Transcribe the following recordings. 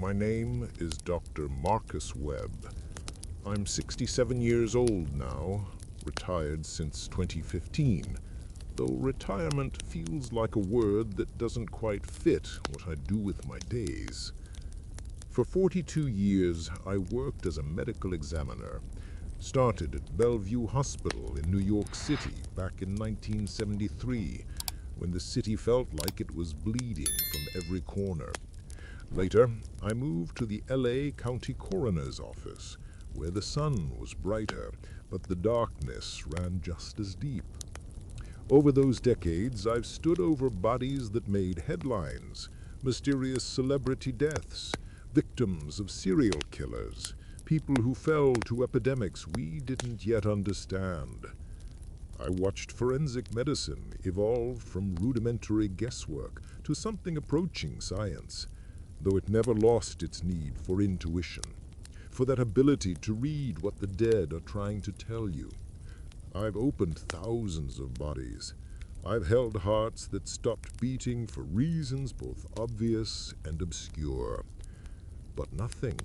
My name is Dr. Marcus Webb. I'm 67 years old now, retired since 2015, though retirement feels like a word that doesn't quite fit what I do with my days. For 42 years, I worked as a medical examiner. Started at Bellevue Hospital in New York City back in 1973, when the city felt like it was bleeding from every corner. Later, I moved to the LA County Coroner's Office, where the sun was brighter, but the darkness ran just as deep. Over those decades, I've stood over bodies that made headlines, mysterious celebrity deaths, victims of serial killers, people who fell to epidemics we didn't yet understand. I watched forensic medicine evolve from rudimentary guesswork to something approaching science, though it never lost its need for intuition, for that ability to read what the dead are trying to tell you. I've opened thousands of bodies. I've held hearts that stopped beating for reasons both obvious and obscure. But nothing,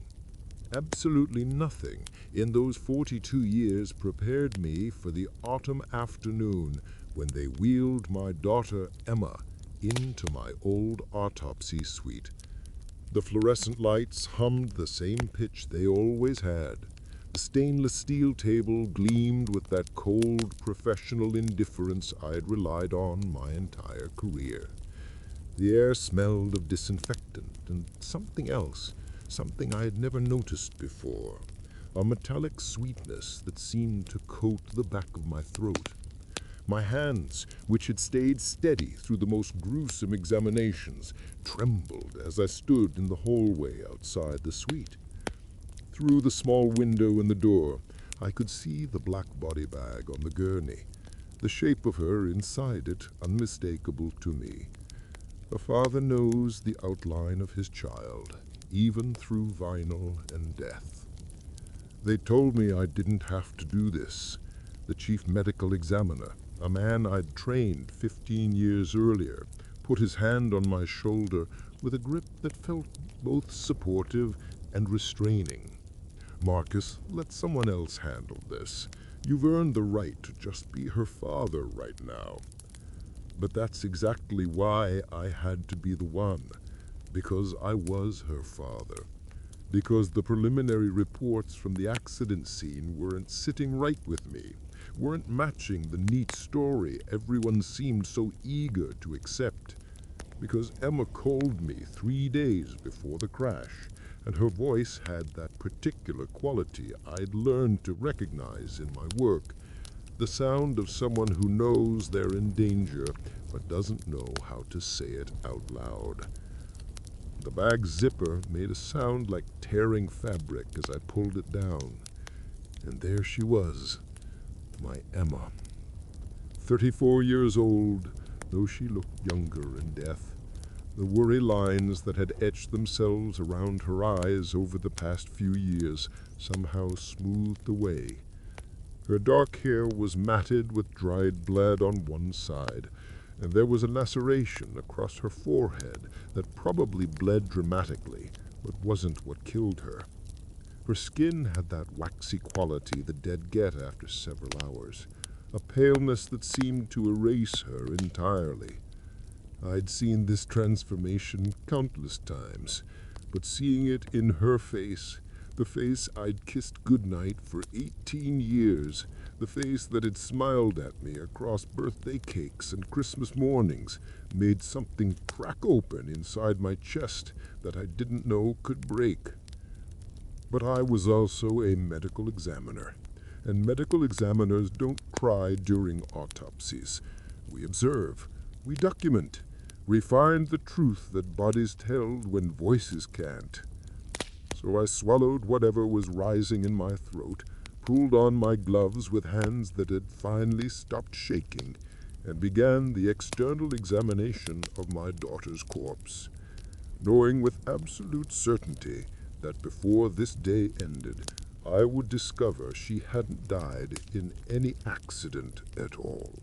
absolutely nothing, in those 42 years prepared me for the autumn afternoon when they wheeled my daughter Emma into my old autopsy suite. The fluorescent lights hummed the same pitch they always had. The stainless steel table gleamed with that cold, professional indifference I'd relied on my entire career. The air smelled of disinfectant and something else, something I had never noticed before, a metallic sweetness that seemed to coat the back of my throat. My hands, which had stayed steady through the most gruesome examinations, trembled as I stood in the hallway outside the suite. Through the small window in the door, I could see the black body bag on the gurney, the shape of her inside it unmistakable to me. A father knows the outline of his child, even through vinyl and death. They told me I didn't have to do this. The chief medical examiner, a man I'd trained 15 years earlier, put his hand on my shoulder with a grip that felt both supportive and restraining. Marcus, let someone else handle this. You've earned the right to just be her father right now. But that's exactly why I had to be the one, because I was her father. Because the preliminary reports from the accident scene weren't sitting right with me, weren't matching the neat story everyone seemed so eager to accept. Because Emma called me 3 days before the crash, and her voice had that particular quality I'd learned to recognize in my work, the sound of someone who knows they're in danger but doesn't know how to say it out loud. The bag's zipper made a sound like tearing fabric as I pulled it down, and there she was, my Emma. 34 years old, though she looked younger in death. The worry lines that had etched themselves around her eyes over the past few years somehow smoothed away. Her dark hair was matted with dried blood on one side, and there was a laceration across her forehead that probably bled dramatically, but wasn't what killed her. Her skin had that waxy quality the dead get after several hours, a paleness that seemed to erase her entirely. I'd seen this transformation countless times, but seeing it in her face, the face I'd kissed goodnight for 18 years, the face that had smiled at me across birthday cakes and Christmas mornings, made something crack open inside my chest that I didn't know could break. But I was also a medical examiner, and medical examiners don't cry during autopsies. We observe, we document, we find the truth that bodies tell when voices can't. So I swallowed whatever was rising in my throat, pulled on my gloves with hands that had finally stopped shaking, and began the external examination of my daughter's corpse, knowing with absolute certainty that before this day ended, I would discover she hadn't died in any accident at all.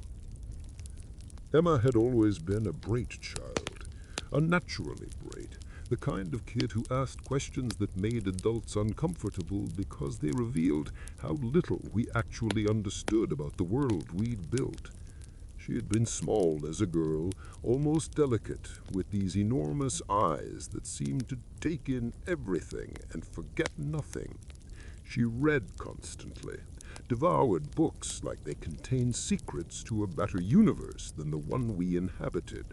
Emma had always been a bright child, unnaturally bright, The kind of kid who asked questions that made adults uncomfortable because they revealed how little we actually understood about the world we'd built. She had been small as a girl, almost delicate, with these enormous eyes that seemed to take in everything and forget nothing. She read constantly, devoured books like they contained secrets to a better universe than the one we inhabited.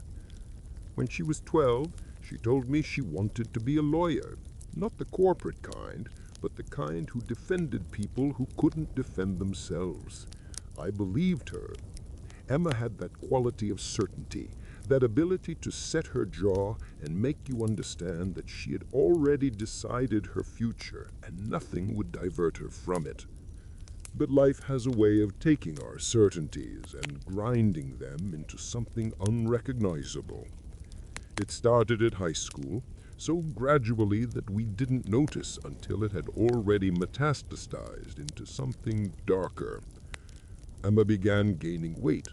When she was 12, she told me she wanted to be a lawyer, not the corporate kind, but the kind who defended people who couldn't defend themselves. I believed her. Emma had that quality of certainty, that ability to set her jaw and make you understand that she had already decided her future and nothing would divert her from it. But life has a way of taking our certainties and grinding them into something unrecognizable. It started at high school, so gradually that we didn't notice until it had already metastasized into something darker. Emma began gaining weight.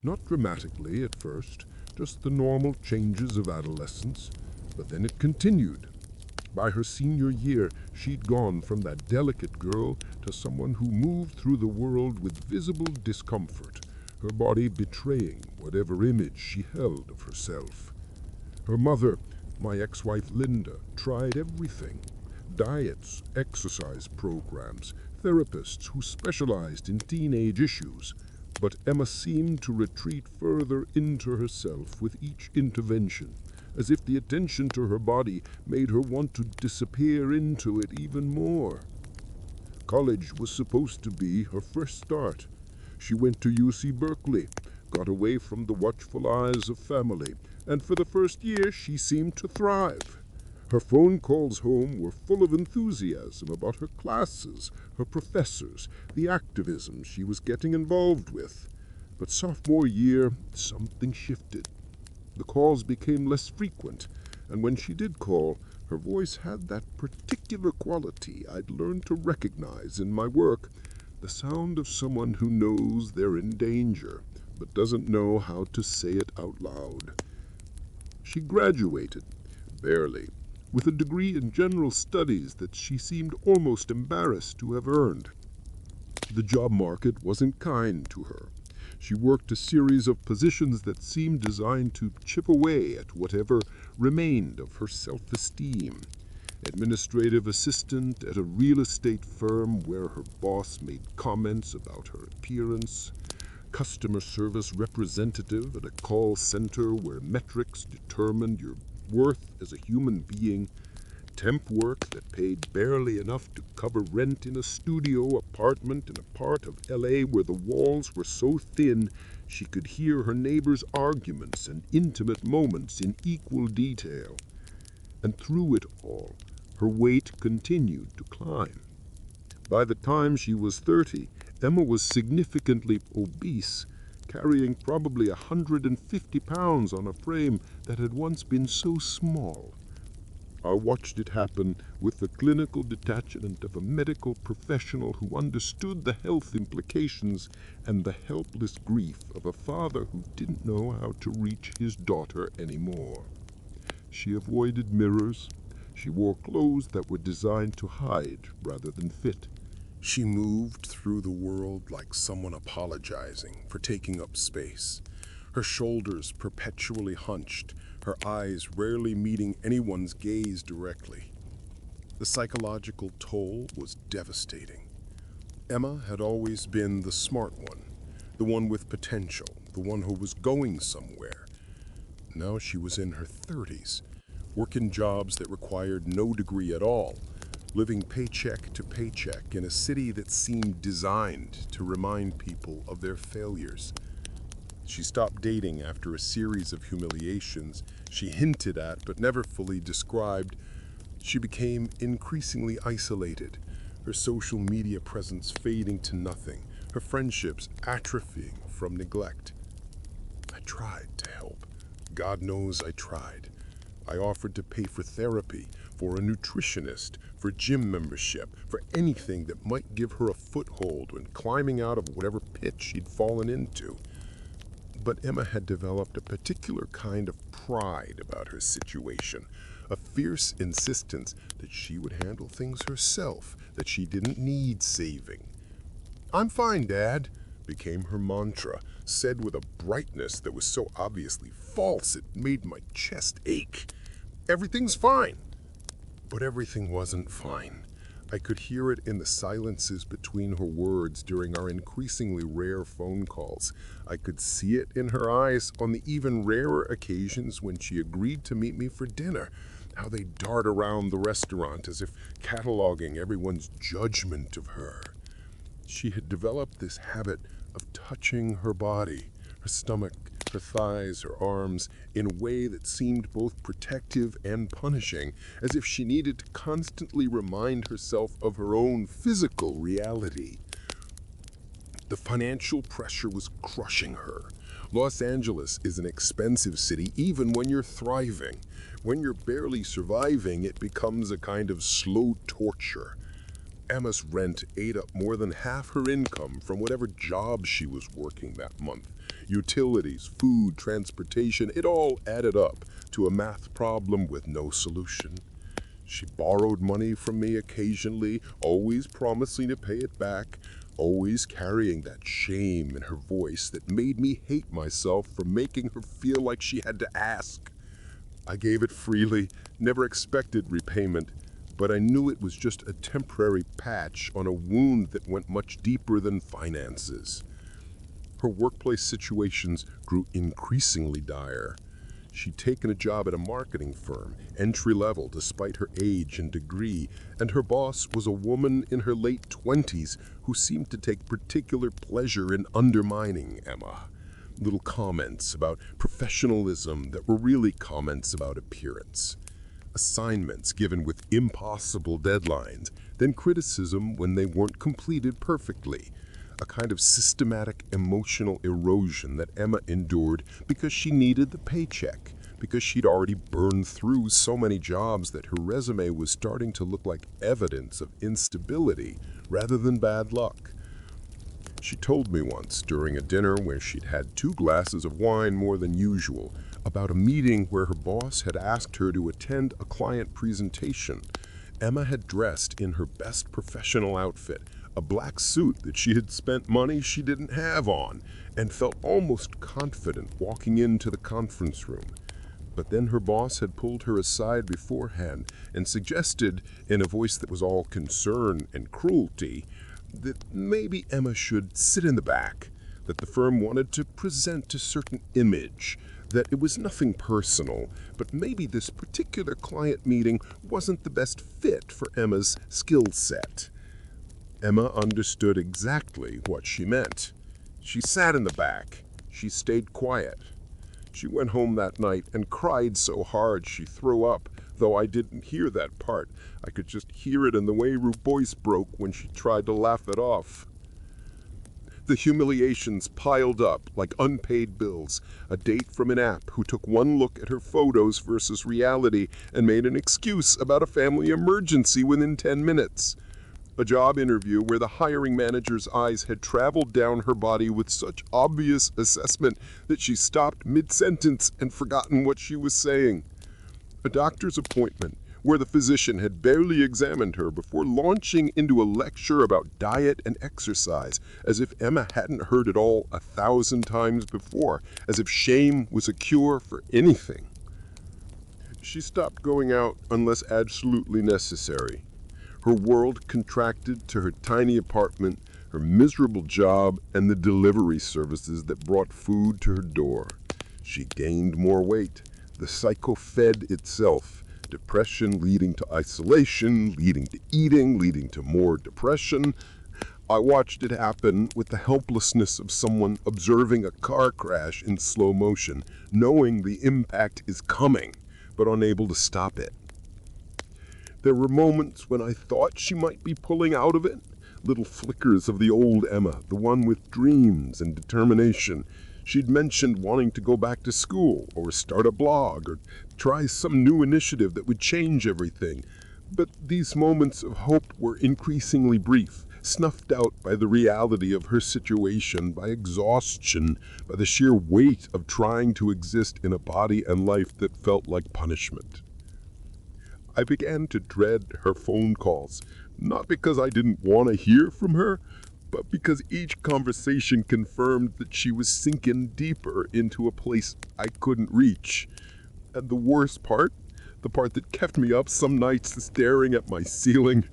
Not dramatically at first, just the normal changes of adolescence, but then it continued. By her senior year, she'd gone from that delicate girl to someone who moved through the world with visible discomfort, her body betraying whatever image she held of herself. Her mother, my ex-wife Linda, tried everything. Diets, exercise programs, therapists who specialized in teenage issues. But Emma seemed to retreat further into herself with each intervention, as if the attention to her body made her want to disappear into it even more. College was supposed to be her first start. She went to UC Berkeley, got away from the watchful eyes of family, and for the first year she seemed to thrive. Her phone calls home were full of enthusiasm about her classes, her professors, the activism she was getting involved with. But sophomore year, something shifted. The calls became less frequent, and when she did call, her voice had that particular quality I'd learned to recognize in my work, the sound of someone who knows they're in danger, but doesn't know how to say it out loud. She graduated, barely, with a degree in general studies that she seemed almost embarrassed to have earned. The job market wasn't kind to her. She worked a series of positions that seemed designed to chip away at whatever remained of her self-esteem. Administrative assistant at a real estate firm where her boss made comments about her appearance. Customer service representative at a call center where metrics determined your worth as a human being. Temp work that paid barely enough to cover rent in a studio apartment in a part of LA where the walls were so thin she could hear her neighbors' arguments and intimate moments in equal detail. And through it all, her weight continued to climb. By the time she was 30, Emma was significantly obese, carrying probably 150 pounds on a frame that had once been so small. I watched it happen with the clinical detachment of a medical professional who understood the health implications and the helpless grief of a father who didn't know how to reach his daughter anymore. She avoided mirrors. She wore clothes that were designed to hide rather than fit. She moved through the world like someone apologizing for taking up space, her shoulders perpetually hunched, her eyes rarely meeting anyone's gaze directly. The psychological toll was devastating. Emma had always been the smart one, the one with potential, the one who was going somewhere. Now she was in her 30s, working jobs that required no degree at all, living paycheck to paycheck in a city that seemed designed to remind people of their failures. She stopped dating after a series of humiliations she hinted at but never fully described. She became increasingly isolated, her social media presence fading to nothing, her friendships atrophying from neglect. I tried to help. God knows I tried. I offered to pay for therapy, for a nutritionist, for gym membership, for anything that might give her a foothold when climbing out of whatever pit she'd fallen into. But Emma had developed a particular kind of pride about her situation, a fierce insistence that she would handle things herself, that she didn't need saving. "I'm fine, Dad," became her mantra, said with a brightness that was so obviously false it made my chest ache. "Everything's fine." But everything wasn't fine. I could hear it in the silences between her words during our increasingly rare phone calls. I could see it in her eyes on the even rarer occasions when she agreed to meet me for dinner, how they dart around the restaurant as if cataloging everyone's judgment of her. She had developed this habit of touching her body, her stomach, her thighs, her arms, in a way that seemed both protective and punishing, as if she needed to constantly remind herself of her own physical reality. The financial pressure was crushing her. Los Angeles is an expensive city even when you're thriving. When you're barely surviving, it becomes a kind of slow torture. Emma's rent ate up more than half her income from whatever job she was working that month. Utilities, food, transportation, it all added up to a math problem with no solution. She borrowed money from me occasionally, always promising to pay it back, always carrying that shame in her voice that made me hate myself for making her feel like she had to ask. I gave it freely, never expected repayment, but I knew it was just a temporary patch on a wound that went much deeper than finances. Her workplace situations grew increasingly dire. She'd taken a job at a marketing firm, entry-level despite her age and degree, and her boss was a woman in her late 20s who seemed to take particular pleasure in undermining Emma. Little comments about professionalism that were really comments about appearance. Assignments given with impossible deadlines, then criticism when they weren't completed perfectly. A kind of systematic emotional erosion that Emma endured because she needed the paycheck, because she'd already burned through so many jobs that her resume was starting to look like evidence of instability rather than bad luck. She told me once during a dinner where she'd had 2 glasses of wine more than usual about a meeting where her boss had asked her to attend a client presentation. Emma had dressed in her best professional outfit, a black suit that she had spent money she didn't have on, and felt almost confident walking into the conference room. But then her boss had pulled her aside beforehand and suggested, in a voice that was all concern and cruelty, that maybe Emma should sit in the back, that the firm wanted to present a certain image, that it was nothing personal, but maybe this particular client meeting wasn't the best fit for Emma's skill set. Emma understood exactly what she meant. She sat in the back. She stayed quiet. She went home that night and cried so hard she threw up, though I didn't hear that part. I could just hear it in the way her voice broke when she tried to laugh it off. The humiliations piled up like unpaid bills, a date from an app who took one look at her photos versus reality and made an excuse about a family emergency within 10 minutes. A job interview where the hiring manager's eyes had traveled down her body with such obvious assessment that she stopped mid-sentence and forgotten what she was saying. A doctor's appointment where the physician had barely examined her before launching into a lecture about diet and exercise, as if Emma hadn't heard it all 1,000 times before, as if shame was a cure for anything. She stopped going out unless absolutely necessary. Her world contracted to her tiny apartment, her miserable job, and the delivery services that brought food to her door. She gained more weight. The cycle fed itself. Depression leading to isolation, leading to eating, leading to more depression. I watched it happen with the helplessness of someone observing a car crash in slow motion, knowing the impact is coming, but unable to stop it. There were moments when I thought she might be pulling out of it, little flickers of the old Emma, the one with dreams and determination. She'd mentioned wanting to go back to school or start a blog or try some new initiative that would change everything. But these moments of hope were increasingly brief, snuffed out by the reality of her situation, by exhaustion, by the sheer weight of trying to exist in a body and life that felt like punishment. I began to dread her phone calls, not because I didn't want to hear from her, but because each conversation confirmed that she was sinking deeper into a place I couldn't reach. And the worst part, the part that kept me up some nights staring at my ceiling,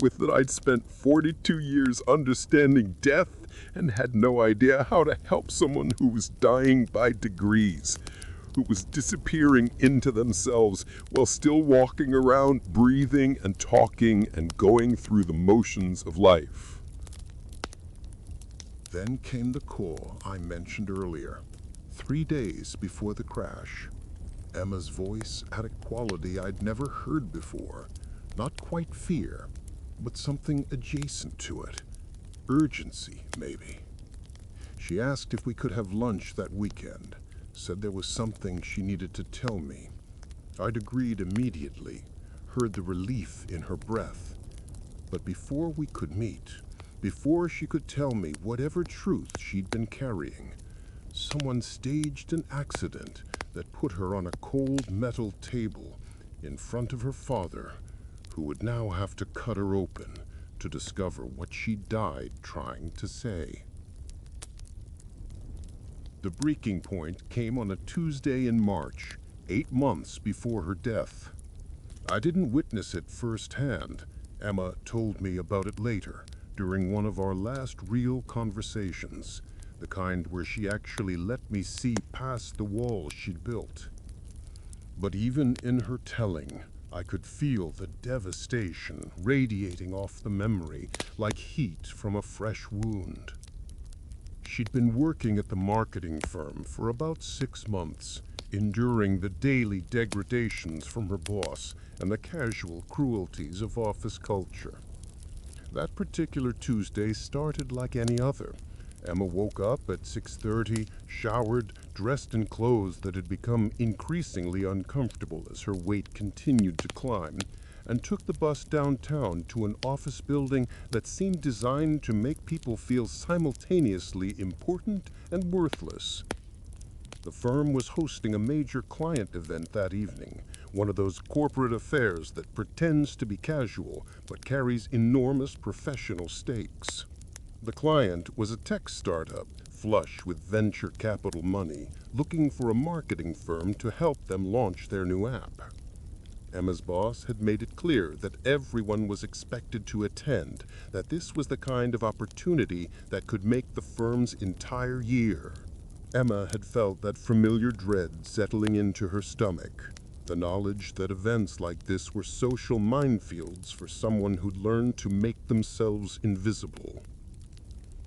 was that I'd spent 42 years understanding death and had no idea how to help someone who was dying by degrees, who was disappearing into themselves while still walking around, breathing and talking and going through the motions of life. Then came the call I mentioned earlier, 3 days before the crash. Emma's voice had a quality I'd never heard before. Not quite fear, but something adjacent to it. Urgency, maybe. She asked if we could have lunch that weekend, said there was something she needed to tell me. I'd agreed immediately, heard the relief in her breath. But before we could meet, before she could tell me whatever truth she'd been carrying, someone staged an accident that put her on a cold metal table in front of her father, who would now have to cut her open to discover what she died trying to say. The breaking point came on a Tuesday in March, 8 months before her death. I didn't witness it firsthand. Emma told me about it later, during one of our last real conversations, the kind where she actually let me see past the wall she'd built. But even in her telling, I could feel the devastation radiating off the memory like heat from a fresh wound. She'd been working at the marketing firm for about 6 months, enduring the daily degradations from her boss and the casual cruelties of office culture. That particular Tuesday started like any other. Emma woke up at 6:30, showered, dressed in clothes that had become increasingly uncomfortable as her weight continued to climb, and took the bus downtown to an office building that seemed designed to make people feel simultaneously important and worthless. The firm was hosting a major client event that evening, one of those corporate affairs that pretends to be casual but carries enormous professional stakes. The client was a tech startup, flush with venture capital money, looking for a marketing firm to help them launch their new app. Emma's boss had made it clear that everyone was expected to attend, that this was the kind of opportunity that could make the firm's entire year. Emma had felt that familiar dread settling into her stomach, the knowledge that events like this were social minefields for someone who'd learned to make themselves invisible.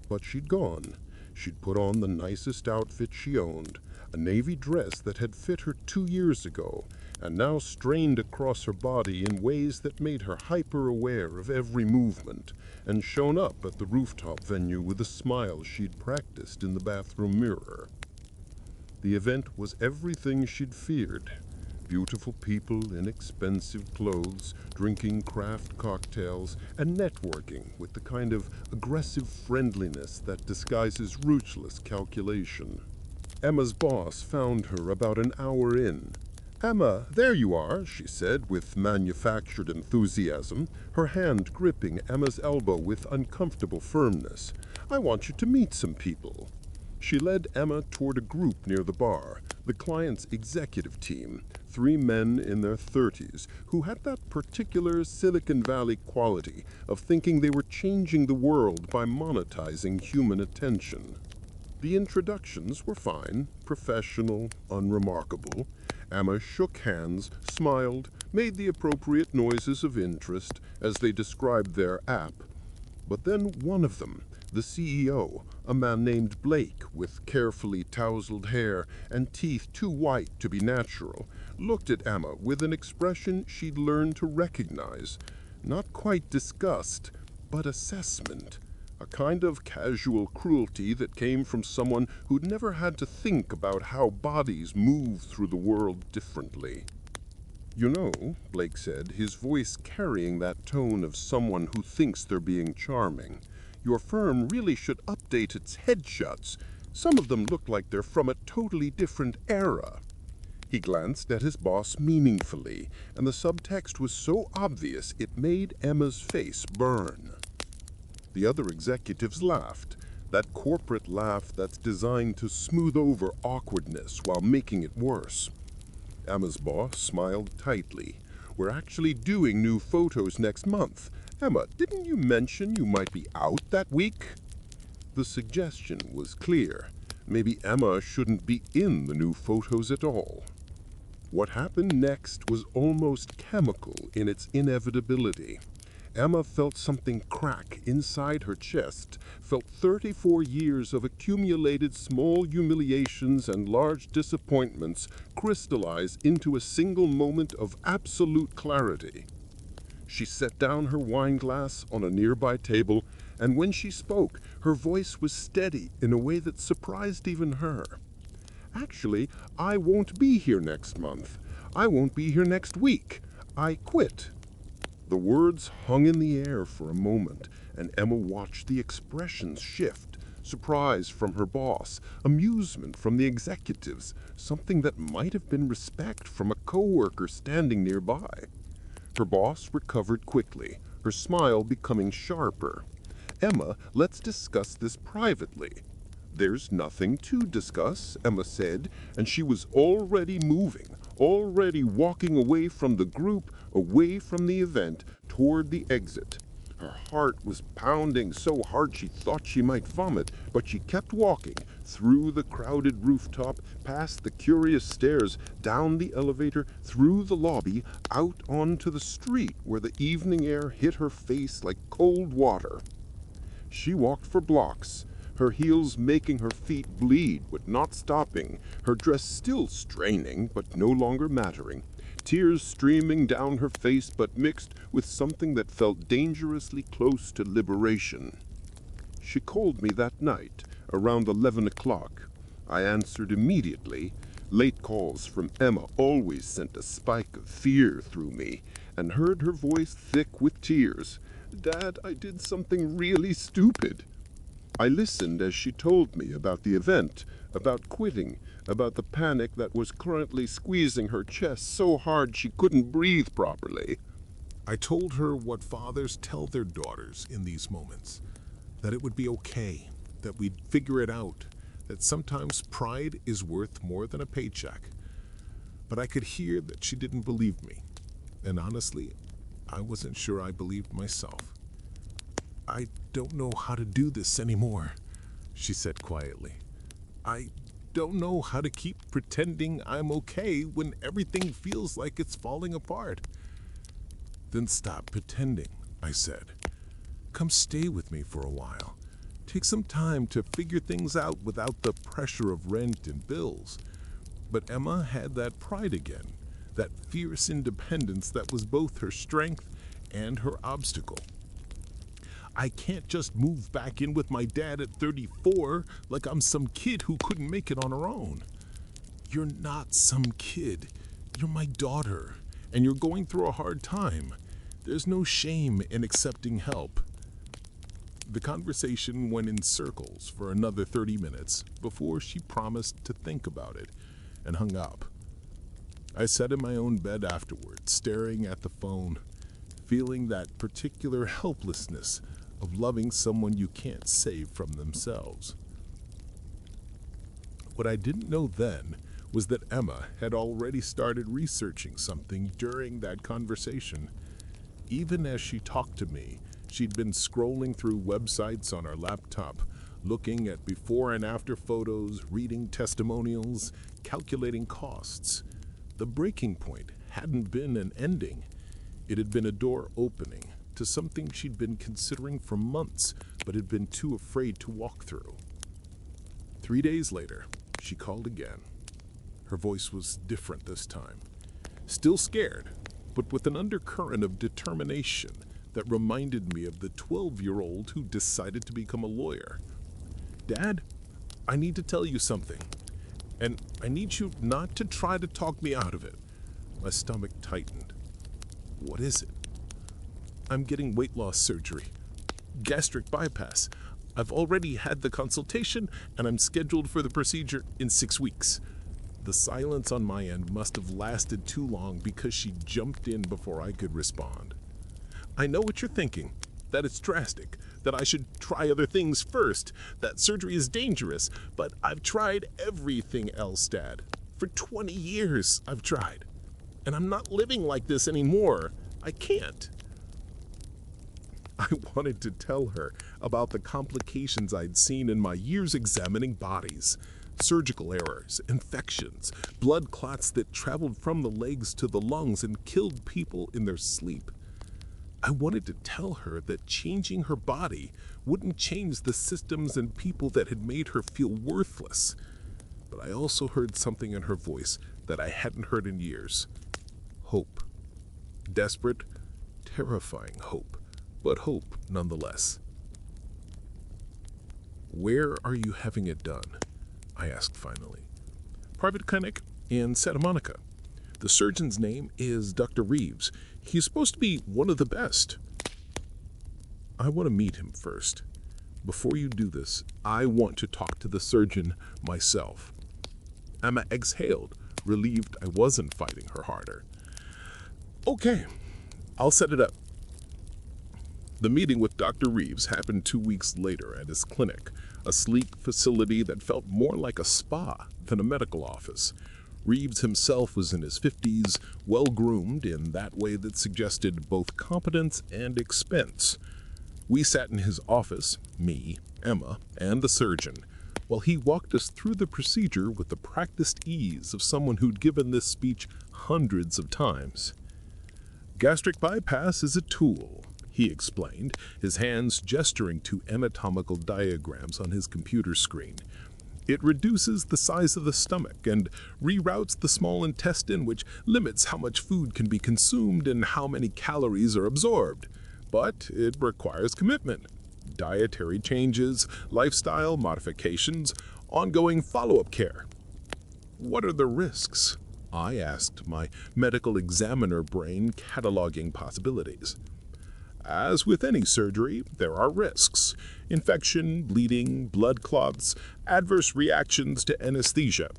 But she'd gone. She'd put on the nicest outfit she owned, a navy dress that had fit her 2 years ago, and now strained across her body in ways that made her hyper-aware of every movement, and shown up at the rooftop venue with a smile she'd practiced in the bathroom mirror. The event was everything she'd feared. Beautiful people in expensive clothes, drinking craft cocktails, and networking with the kind of aggressive friendliness that disguises ruthless calculation. Emma's boss found her about an hour in. "Emma, there you are," she said with manufactured enthusiasm, her hand gripping Emma's elbow with uncomfortable firmness. "I want you to meet some people." She led Emma toward a group near the bar, the client's executive team, 3 men in their 30s who had that particular Silicon Valley quality of thinking they were changing the world by monetizing human attention. The introductions were fine, professional, unremarkable. Emma shook hands, smiled, made the appropriate noises of interest as they described their app. But then one of them, the CEO, a man named Blake with carefully tousled hair and teeth too white to be natural, looked at Emma with an expression she'd learned to recognize. Not quite disgust, but assessment. A kind of casual cruelty that came from someone who'd never had to think about how bodies move through the world differently. "You know," Blake said, his voice carrying that tone of someone who thinks they're being charming, "your firm really should update its headshots. Some of them look like they're from a totally different era." He glanced at his boss meaningfully, and the subtext was so obvious it made Emma's face burn. The other executives laughed, that corporate laugh that's designed to smooth over awkwardness while making it worse. Emma's boss smiled tightly. "We're actually doing new photos next month. Emma, didn't you mention you might be out that week?" The suggestion was clear. Maybe Emma shouldn't be in the new photos at all. What happened next was almost chemical in its inevitability. Emma felt something crack inside her chest, felt 34 years of accumulated small humiliations and large disappointments crystallize into a single moment of absolute clarity. She set down her wine glass on a nearby table, and when she spoke, her voice was steady in a way that surprised even her. "Actually, I won't be here next month. I won't be here next week. I quit." The words hung in the air for a moment, and Emma watched the expressions shift. Surprise from her boss, amusement from the executives, something that might have been respect from a coworker standing nearby. Her boss recovered quickly, her smile becoming sharper. "Emma, let's discuss this privately." "There's nothing to discuss," Emma said, and she was already moving, already walking away from the group, away from the event, toward the exit. Her heart was pounding so hard she thought she might vomit, but she kept walking, through the crowded rooftop, past the curious stairs, down the elevator, through the lobby, out onto the street where the evening air hit her face like cold water. She walked for blocks, her heels making her feet bleed but not stopping, her dress still straining but no longer mattering, tears streaming down her face but mixed with something that felt dangerously close to liberation. She called me that night, around 11 o'clock. I answered immediately. Late calls from Emma always sent a spike of fear through me, and heard her voice thick with tears. "Dad, I did something really stupid." I listened as she told me about the event, about quitting, about the panic that was currently squeezing her chest so hard she couldn't breathe properly. I told her what fathers tell their daughters in these moments, that it would be okay, that we'd figure it out, that sometimes pride is worth more than a paycheck. But I could hear that she didn't believe me, and honestly, I wasn't sure I believed myself. "I don't know how to do this anymore," she said quietly. "I don't know how to keep pretending I'm okay when everything feels like it's falling apart." "Then stop pretending," I said. "Come stay with me for a while. Take some time to figure things out without the pressure of rent and bills." But Emma had that pride again, that fierce independence that was both her strength and her obstacle. "I can't just move back in with my dad at 34 like I'm some kid who couldn't make it on her own." "You're not some kid. You're my daughter, and you're going through a hard time. There's no shame in accepting help." The conversation went in circles for another 30 minutes before she promised to think about it and hung up. I sat in my own bed afterward, staring at the phone, feeling that particular helplessness of loving someone you can't save from themselves. What I didn't know then was that Emma had already started researching something during that conversation. Even as she talked to me, she'd been scrolling through websites on her laptop, looking at before and after photos, reading testimonials, calculating costs. The breaking point hadn't been an ending. It had been a door opening to something she'd been considering for months, but had been too afraid to walk through. 3 days later, she called again. Her voice was different this time. Still scared, but with an undercurrent of determination that reminded me of the 12-year-old who decided to become a lawyer. "Dad, I need to tell you something, and I need you not to try to talk me out of it." My stomach tightened. "What is it?" "I'm getting weight loss surgery. Gastric bypass. I've already had the consultation, and I'm scheduled for the procedure in 6 weeks." The silence on my end must have lasted too long because she jumped in before I could respond. I know what you're thinking, that it's drastic, that I should try other things first, that surgery is dangerous, but I've tried everything else, Dad. For 20 years I've tried, and I'm not living like this anymore. I can't. I wanted to tell her about the complications I'd seen in my years examining bodies. Surgical errors, infections, blood clots that traveled from the legs to the lungs and killed people in their sleep. I wanted to tell her that changing her body wouldn't change the systems and people that had made her feel worthless. But I also heard something in her voice that I hadn't heard in years. Hope. Desperate, terrifying hope, but hope nonetheless. "Where are you having it done?" I asked finally. "Private clinic in Santa Monica. The surgeon's name is Dr. Reeves. He's supposed to be one of the best." "I want to meet him first. Before you do this, I want to talk to the surgeon myself." Emma exhaled, relieved I wasn't fighting her harder. "Okay, I'll set it up." The meeting with Dr. Reeves happened 2 weeks later at his clinic, a sleek facility that felt more like a spa than a medical office. Reeves himself was in his 50s, well-groomed in that way that suggested both competence and expense. We sat in his office, me, Emma, and the surgeon, while he walked us through the procedure with the practiced ease of someone who'd given this speech hundreds of times. "Gastric bypass is a tool," he explained, his hands gesturing to anatomical diagrams on his computer screen. "It reduces the size of the stomach and reroutes the small intestine, which limits how much food can be consumed and how many calories are absorbed. But it requires commitment, dietary changes, lifestyle modifications, ongoing follow-up care." "What are the risks?" I asked, my medical examiner brain cataloging possibilities. "As with any surgery, there are risks. Infection, bleeding, blood clots, adverse reactions to anesthesia.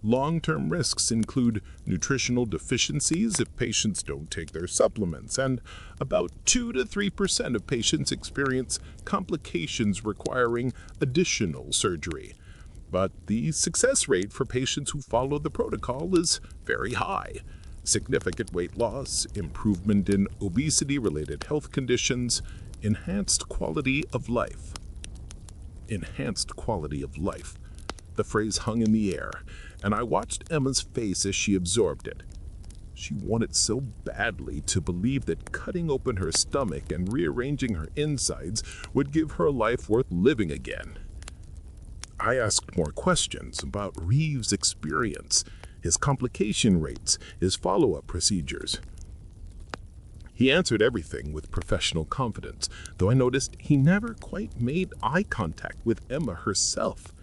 Long-term risks include nutritional deficiencies if patients don't take their supplements, and about 2 to 3% of patients experience complications requiring additional surgery. But the success rate for patients who follow the protocol is very high. Significant weight loss, improvement in obesity-related health conditions, enhanced quality of life." Enhanced quality of life. The phrase hung in the air, and I watched Emma's face as she absorbed it. She wanted so badly to believe that cutting open her stomach and rearranging her insides would give her a life worth living again. I asked more questions about Reeves' experience, his complication rates, his follow-up procedures. He answered everything with professional confidence, though I noticed he never quite made eye contact with Emma herself,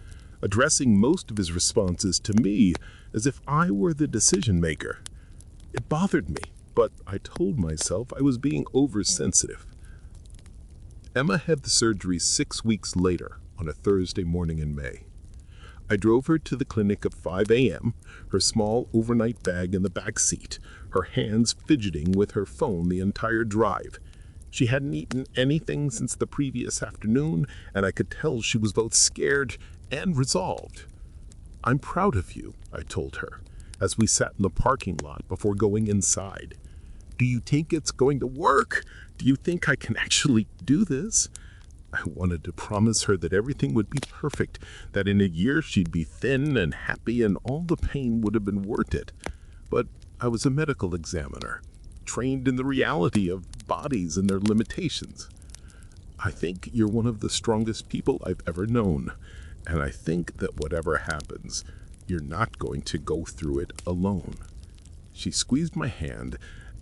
addressing most of his responses to me as if I were the decision-maker. It bothered me, but I told myself I was being oversensitive. Emma had the surgery 6 weeks later, on a Thursday morning in May. I drove her to the clinic at 5 a.m., her small overnight bag in the back seat, her hands fidgeting with her phone the entire drive. She hadn't eaten anything since the previous afternoon, and I could tell she was both scared and resolved. "I'm proud of you," I told her, as we sat in the parking lot before going inside. "Do you think it's going to work? Do you think I can actually do this?" I wanted to promise her that everything would be perfect, that in a year she'd be thin and happy and all the pain would have been worth it. But I was a medical examiner, trained in the reality of bodies and their limitations. "I think you're one of the strongest people I've ever known, and I think that whatever happens, you're not going to go through it alone." She squeezed my hand,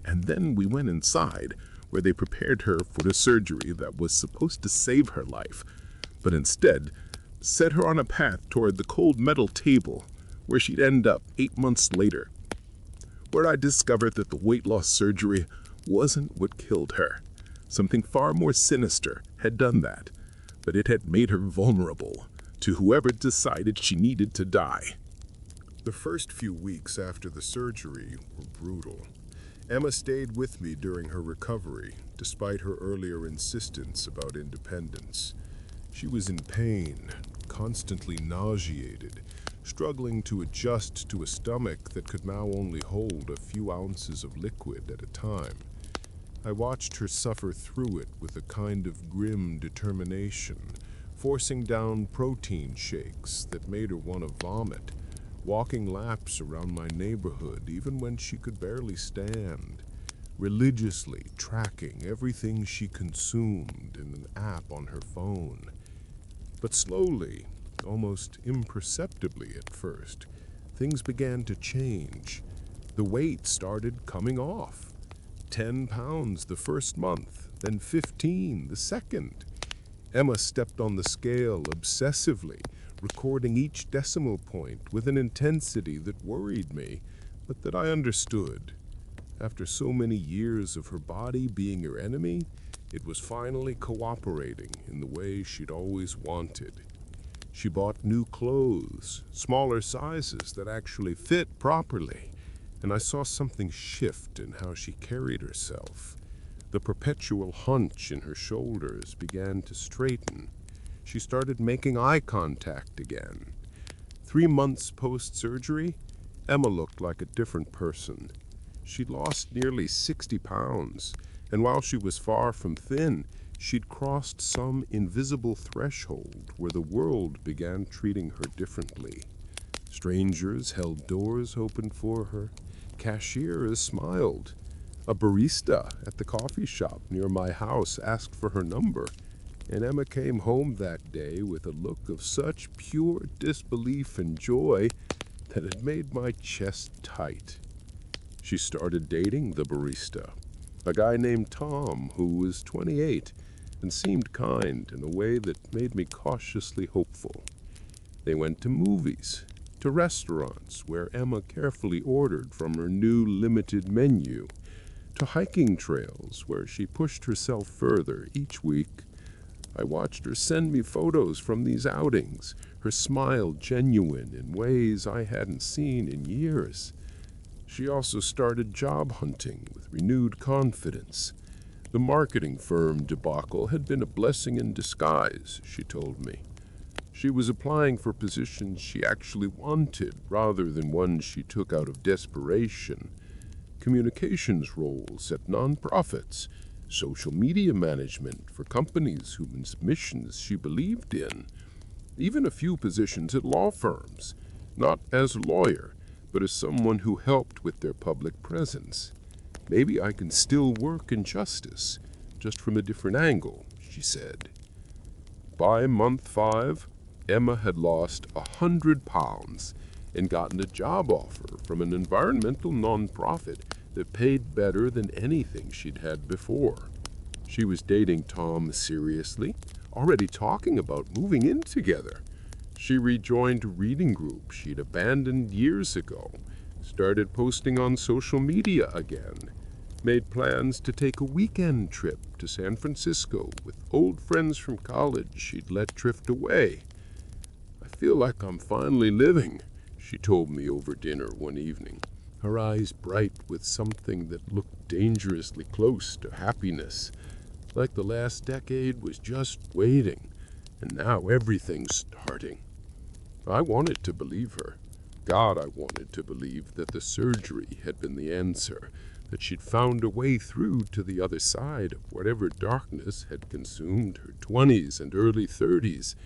and then we went inside, where they prepared her for the surgery that was supposed to save her life, but instead set her on a path toward the cold metal table, where she'd end up 8 months later, where I discovered that the weight loss surgery wasn't what killed her. Something far more sinister had done that, but it had made her vulnerable to whoever decided she needed to die. The first few weeks after the surgery were brutal. Emma stayed with me during her recovery, despite her earlier insistence about independence. She was in pain, constantly nauseated, struggling to adjust to a stomach that could now only hold a few ounces of liquid at a time. I watched her suffer through it with a kind of grim determination, forcing down protein shakes that made her want to vomit, walking laps around my neighborhood even when she could barely stand, religiously tracking everything she consumed in an app on her phone. But slowly, almost imperceptibly at first, things began to change. The weight started coming off. 10 pounds the first month, then 15 the second. Emma stepped on the scale obsessively, recording each decimal point with an intensity that worried me, but that I understood. After so many years of her body being her enemy, it was finally cooperating in the way she'd always wanted. She bought new clothes, smaller sizes that actually fit properly, and I saw something shift in how she carried herself. The perpetual hunch in her shoulders began to straighten. She started making eye contact again. 3 months post-surgery, Emma looked like a different person. She'd lost nearly 60 pounds, and while she was far from thin, she'd crossed some invisible threshold where the world began treating her differently. Strangers held doors open for her. Cashiers smiled. A barista at the coffee shop near my house asked for her number, and Emma came home that day with a look of such pure disbelief and joy that it made my chest tight. She started dating the barista, a guy named Tom who was 28 and seemed kind in a way that made me cautiously hopeful. They went to movies, to restaurants where Emma carefully ordered from her new limited menu, to hiking trails where she pushed herself further each week. I watched her send me photos from these outings, her smile genuine in ways I hadn't seen in years. She also started job hunting with renewed confidence. The marketing firm debacle had been a blessing in disguise, she told me. She was applying for positions she actually wanted rather than ones she took out of desperation. Communications roles at nonprofits, social media management for companies whose missions she believed in, even a few positions at law firms, not as a lawyer, but as someone who helped with their public presence. Maybe I can still work in justice, just from a different angle, she said. By month 5, Emma had lost 100 pounds and gotten a job offer from an environmental nonprofit that paid better than anything she'd had before. She was dating Tom seriously, already talking about moving in together. She rejoined a reading group she'd abandoned years ago, started posting on social media again, made plans to take a weekend trip to San Francisco with old friends from college she'd let drift away. I feel like I'm finally living, she told me over dinner one evening, her eyes bright with something that looked dangerously close to happiness, like the last decade was just waiting, and now everything's starting. I wanted to believe her. God, I wanted to believe that the surgery had been the answer, that she'd found a way through to the other side of whatever darkness had consumed her 20s and early 30s.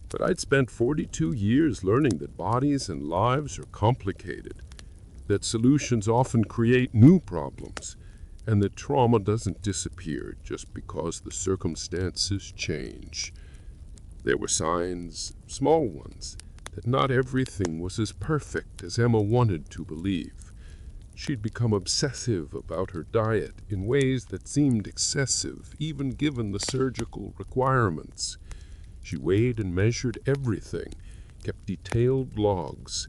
But I'd spent 42 years learning that bodies and lives are complicated, that solutions often create new problems, and that trauma doesn't disappear just because the circumstances change. There were signs, small ones, that not everything was as perfect as Emma wanted to believe. She'd become obsessive about her diet in ways that seemed excessive, even given the surgical requirements. She weighed and measured everything, kept detailed logs,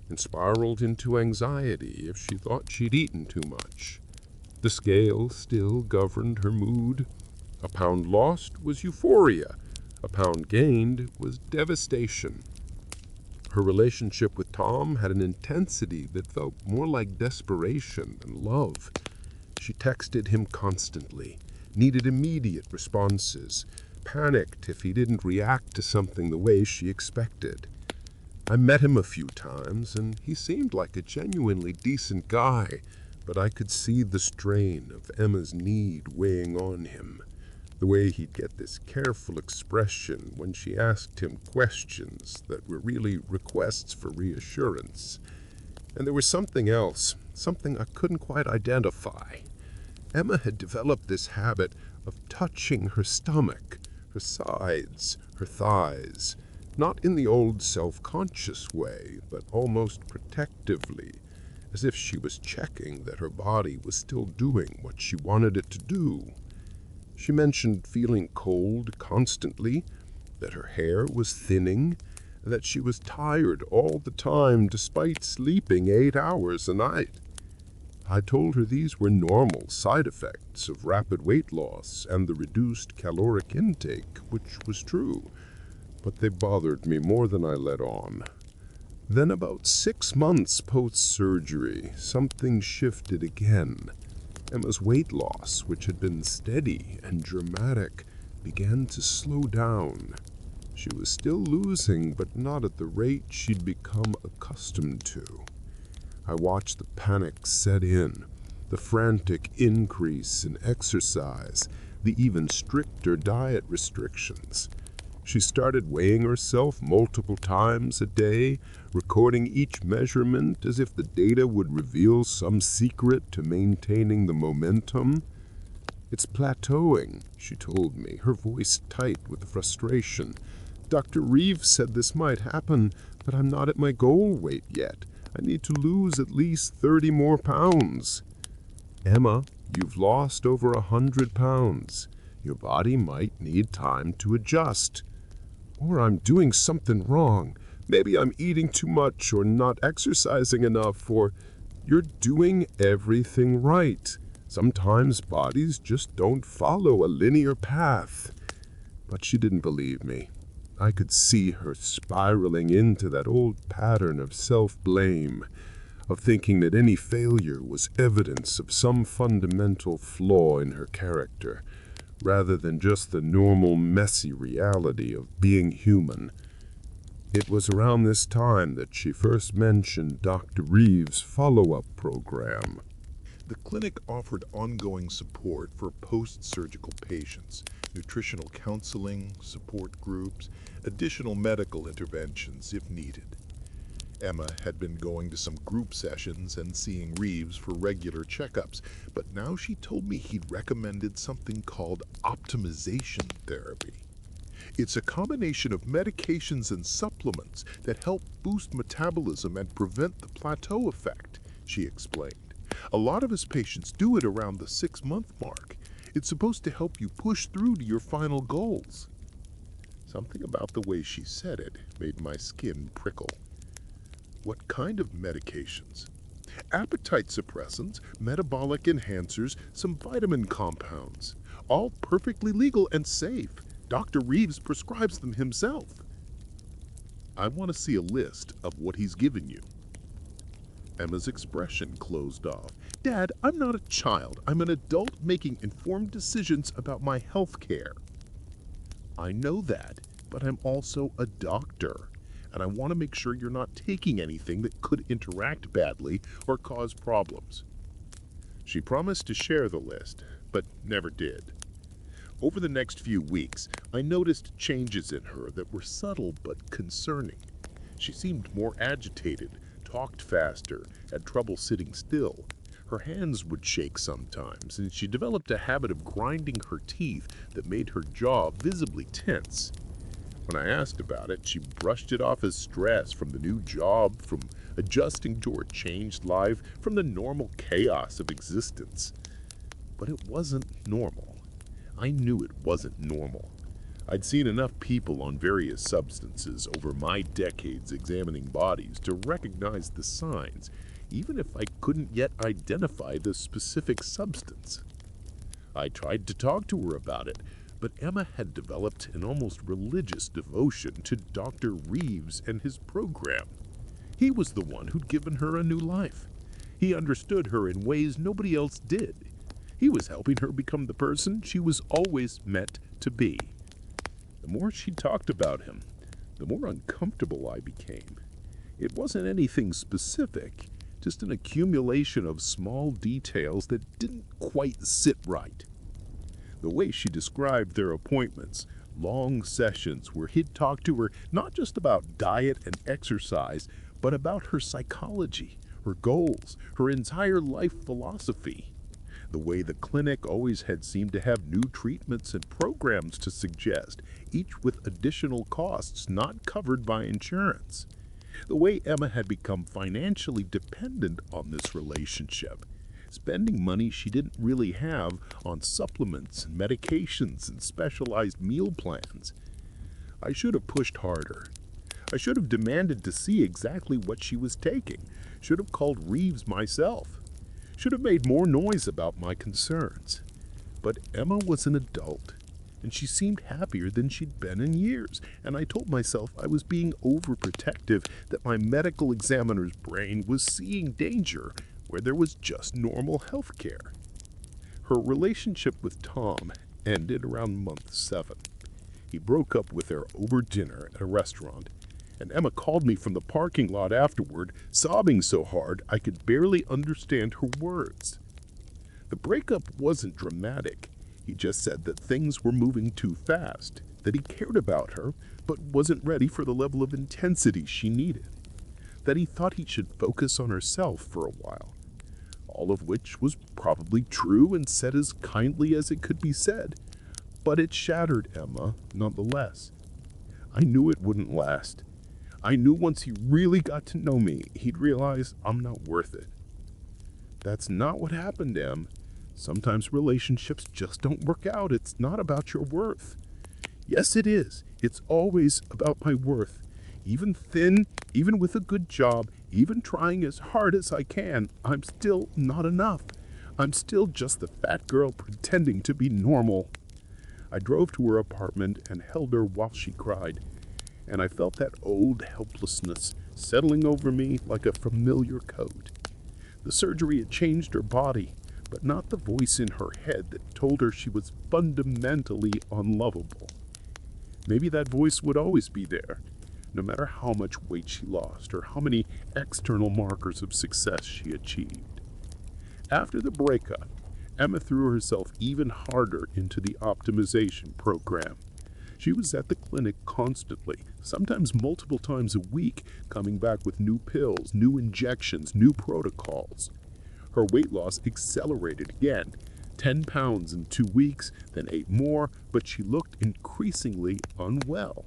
and spiraled into anxiety if she thought she'd eaten too much. The scale still governed her mood. A pound lost was euphoria. A pound gained was devastation. Her relationship with Tom had an intensity that felt more like desperation than love. She texted him constantly, needed immediate responses, panicked if he didn't react to something the way she expected. I met him a few times, and he seemed like a genuinely decent guy, but I could see the strain of Emma's need weighing on him. The way he'd get this careful expression when she asked him questions that were really requests for reassurance. And there was something else, something I couldn't quite identify. Emma had developed this habit of touching her stomach, her sides, her thighs, not in the old self-conscious way, but almost protectively, as if she was checking that her body was still doing what she wanted it to do. She mentioned feeling cold constantly, that her hair was thinning, that she was tired all the time despite sleeping 8 hours a night. I told her these were normal side effects of rapid weight loss and the reduced caloric intake, which was true, but they bothered me more than I let on. Then about 6 months post-surgery, something shifted again. Emma's weight loss, which had been steady and dramatic, began to slow down. She was still losing, but not at the rate she'd become accustomed to. I watched the panic set in, the frantic increase in exercise, the even stricter diet restrictions. She started weighing herself multiple times a day, recording each measurement as if the data would reveal some secret to maintaining the momentum. "It's plateauing," she told me, her voice tight with frustration. "Dr. Reeves said this might happen, but I'm not at my goal weight yet. I need to lose at least 30 more pounds." "Emma, you've lost over 100 pounds. Your body might need time to adjust. Or I'm doing something wrong. Maybe I'm eating too much or not exercising enough, or..." "You're doing everything right. Sometimes bodies just don't follow a linear path." But she didn't believe me. I could see her spiraling into that old pattern of self-blame, of thinking that any failure was evidence of some fundamental flaw in her character, rather than just the normal, messy reality of being human. It was around this time that she first mentioned Dr. Reeves' follow-up program. The clinic offered ongoing support for post-surgical patients, nutritional counseling, support groups, additional medical interventions if needed. Emma had been going to some group sessions and seeing Reeves for regular checkups, but now she told me he'd recommended something called optimization therapy. It's a combination of medications and supplements that help boost metabolism and prevent the plateau effect, she explained. A lot of his patients do it around the 6-month mark. It's supposed to help you push through to your final goals. Something about the way she said it made my skin prickle. What kind of medications? Appetite suppressants, metabolic enhancers, some vitamin compounds. All perfectly legal and safe. Dr. Reeves prescribes them himself. I want to see a list of what he's given you. Emma's expression closed off. Dad, I'm not a child. I'm an adult making informed decisions about my health care. I know that, but I'm also a doctor, and I want to make sure you're not taking anything that could interact badly or cause problems. She promised to share the list, but never did. Over the next few weeks, I noticed changes in her that were subtle but concerning. She seemed more agitated, talked faster, had trouble sitting still. Her hands would shake sometimes, and she developed a habit of grinding her teeth that made her jaw visibly tense. When I asked about it, she brushed it off as stress from the new job, from adjusting to her changed life, from the normal chaos of existence. But it wasn't normal. I knew it wasn't normal. I'd seen enough people on various substances over my decades examining bodies to recognize the signs, even if I couldn't yet identify the specific substance. I tried to talk to her about it, but Emma had developed an almost religious devotion to Dr. Reeves and his program. He was the one who'd given her a new life. He understood her in ways nobody else did. He was helping her become the person she was always meant to be. The more she talked about him, the more uncomfortable I became. It wasn't anything specific, just an accumulation of small details that didn't quite sit right. The way she described their appointments, long sessions where he'd talk to her not just about diet and exercise, but about her psychology, her goals, her entire life philosophy. The way the clinic always had seemed to have new treatments and programs to suggest, each with additional costs not covered by insurance. The way Emma had become financially dependent on this relationship, spending money she didn't really have on supplements and medications and specialized meal plans. I should have pushed harder. I should have demanded to see exactly what she was taking, should have called Reeves myself, should have made more noise about my concerns. But Emma was an adult, and she seemed happier than she'd been in years, and I told myself I was being overprotective, that my medical examiner's brain was seeing danger where there was just normal health care. Her relationship with Tom ended around month 7. He broke up with her over dinner at a restaurant, and Emma called me from the parking lot afterward, sobbing so hard I could barely understand her words. The breakup wasn't dramatic. He just said that things were moving too fast, that he cared about her, but wasn't ready for the level of intensity she needed, that he thought he should focus on herself for a while. All of which was probably true and said as kindly as it could be said, but it shattered Emma nonetheless. I knew it wouldn't last. I knew once he really got to know me, he'd realize I'm not worth it. That's not what happened, Em. Sometimes relationships just don't work out. It's not about your worth. Yes, it is. It's always about my worth. Even thin, even with a good job, even trying as hard as I can, I'm still not enough. I'm still just the fat girl pretending to be normal. I drove to her apartment and held her while she cried, and I felt that old helplessness settling over me like a familiar coat. The surgery had changed her body, but not the voice in her head that told her she was fundamentally unlovable. Maybe that voice would always be there, no matter how much weight she lost or how many external markers of success she achieved. After the breakup, Emma threw herself even harder into the optimization program. She was at the clinic constantly, sometimes multiple times a week, coming back with new pills, new injections, new protocols. Her weight loss accelerated again, 10 pounds in 2 weeks, then 8 more, but she looked increasingly unwell.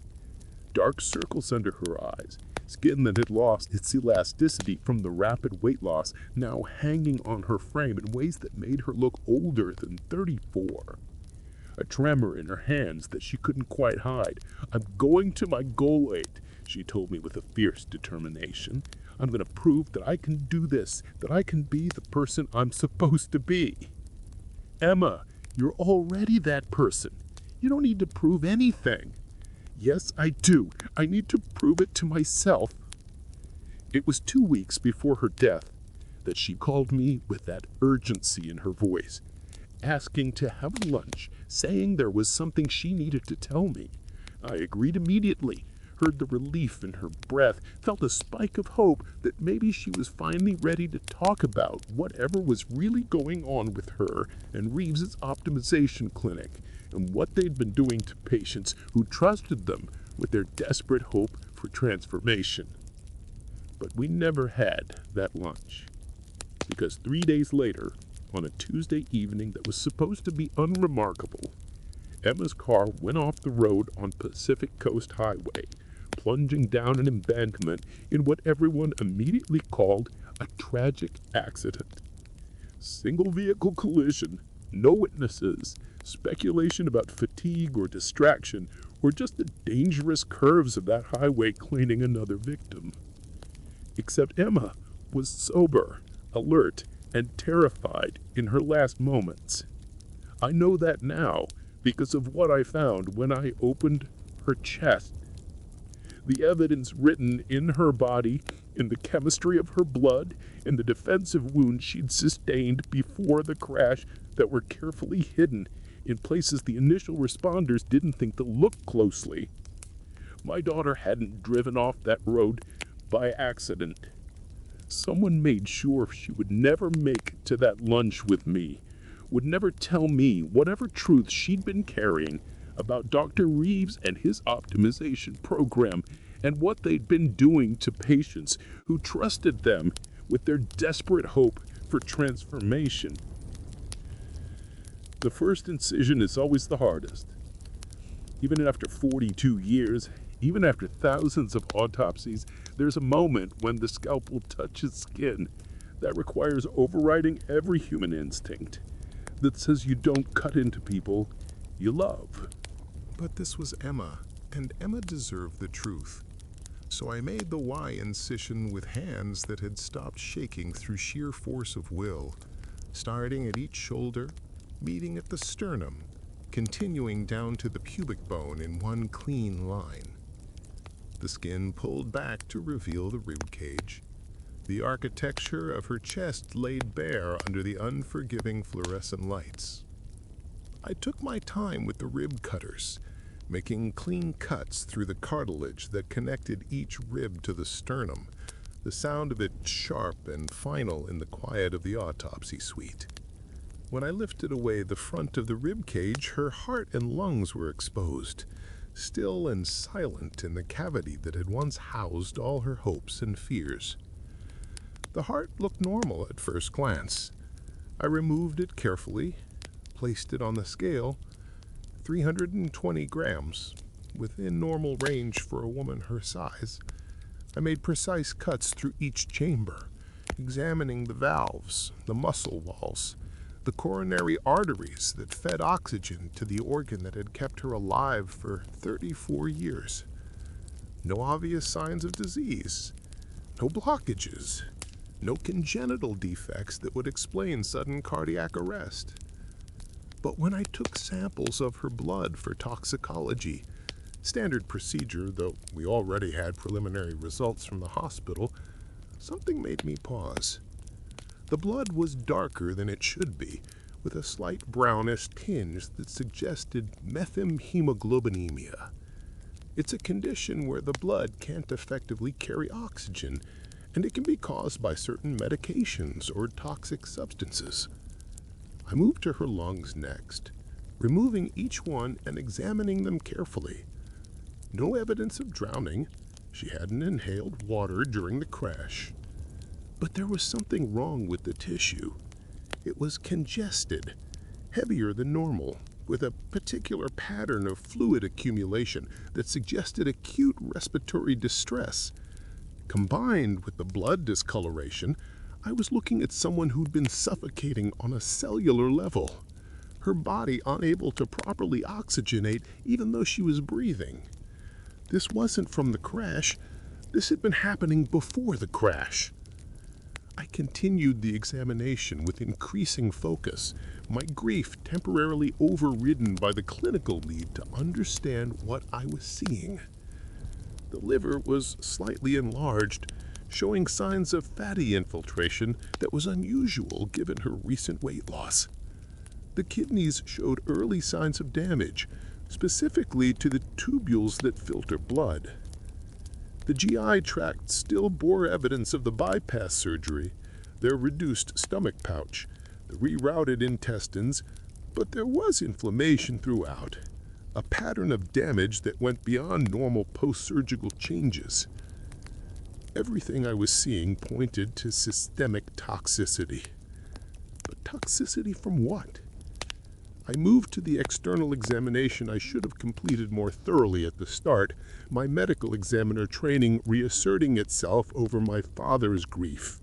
Dark circles under her eyes, skin that had lost its elasticity from the rapid weight loss, now hanging on her frame in ways that made her look older than 34. A tremor in her hands that she couldn't quite hide. "I'm going to my goal weight," she told me with a fierce determination. "I'm going to prove that I can do this, that I can be the person I'm supposed to be." Emma, you're already that person. You don't need to prove anything. Yes, I do. I need to prove it to myself. It was 2 weeks before her death that she called me with that urgency in her voice, asking to have lunch, saying there was something she needed to tell me. I agreed immediately, heard the relief in her breath, felt a spike of hope that maybe she was finally ready to talk about whatever was really going on with her and Reeves's optimization clinic, and what they'd been doing to patients who trusted them with their desperate hope for transformation. But we never had that lunch, because 3 days later, on a Tuesday evening that was supposed to be unremarkable, Emma's car went off the road on Pacific Coast Highway, plunging down an embankment in what everyone immediately called a tragic accident. Single vehicle collision, no witnesses, speculation about fatigue or distraction, or just the dangerous curves of that highway cleaning another victim. Except Emma was sober, alert, and terrified in her last moments. I know that now because of what I found when I opened her chest. The evidence written in her body, in the chemistry of her blood, in the defensive wounds she'd sustained before the crash that were carefully hidden in places the initial responders didn't think to look closely. My daughter hadn't driven off that road by accident. Someone made sure she would never make to that lunch with me, would never tell me whatever truth she'd been carrying about Dr. Reeves and his optimization program and what they'd been doing to patients who trusted them with their desperate hope for transformation. The first incision is always the hardest. Even after 42 years, even after thousands of autopsies, there's a moment when the scalpel touches skin that requires overriding every human instinct that says you don't cut into people you love. But this was Emma, and Emma deserved the truth. So I made the Y incision with hands that had stopped shaking through sheer force of will, starting at each shoulder, meeting at the sternum, continuing down to the pubic bone in one clean line. The skin pulled back to reveal the rib cage. The architecture of her chest laid bare under the unforgiving fluorescent lights. I took my time with the rib cutters, making clean cuts through the cartilage that connected each rib to the sternum, the sound of it sharp and final in the quiet of the autopsy suite. When I lifted away the front of the rib cage, her heart and lungs were exposed, still and silent in the cavity that had once housed all her hopes and fears. The heart looked normal at first glance. I removed it carefully, placed it on the scale, 320 grams, within normal range for a woman her size. I made precise cuts through each chamber, examining the valves, the muscle walls, the coronary arteries that fed oxygen to the organ that had kept her alive for 34 years. No obvious signs of disease, no blockages, no congenital defects that would explain sudden cardiac arrest. But when I took samples of her blood for toxicology, standard procedure, though we already had preliminary results from the hospital, something made me pause. The blood was darker than it should be, with a slight brownish tinge that suggested methemhemoglobinemia. It's a condition where the blood can't effectively carry oxygen, and it can be caused by certain medications or toxic substances. I moved to her lungs next, removing each one and examining them carefully. No evidence of drowning. She hadn't inhaled water during the crash. But there was something wrong with the tissue. It was congested, heavier than normal, with a particular pattern of fluid accumulation that suggested acute respiratory distress. Combined with the blood discoloration, I was looking at someone who'd been suffocating on a cellular level, her body unable to properly oxygenate even though she was breathing. This wasn't from the crash. This had been happening before the crash. I continued the examination with increasing focus, my grief temporarily overridden by the clinical need to understand what I was seeing. The liver was slightly enlarged, showing signs of fatty infiltration that was unusual given her recent weight loss. The kidneys showed early signs of damage, specifically to the tubules that filter blood. The GI tract still bore evidence of the bypass surgery, their reduced stomach pouch, the rerouted intestines, but there was inflammation throughout, a pattern of damage that went beyond normal post-surgical changes. Everything I was seeing pointed to systemic toxicity. But toxicity from what? I moved to the external examination I should have completed more thoroughly at the start, my medical examiner training reasserting itself over my father's grief.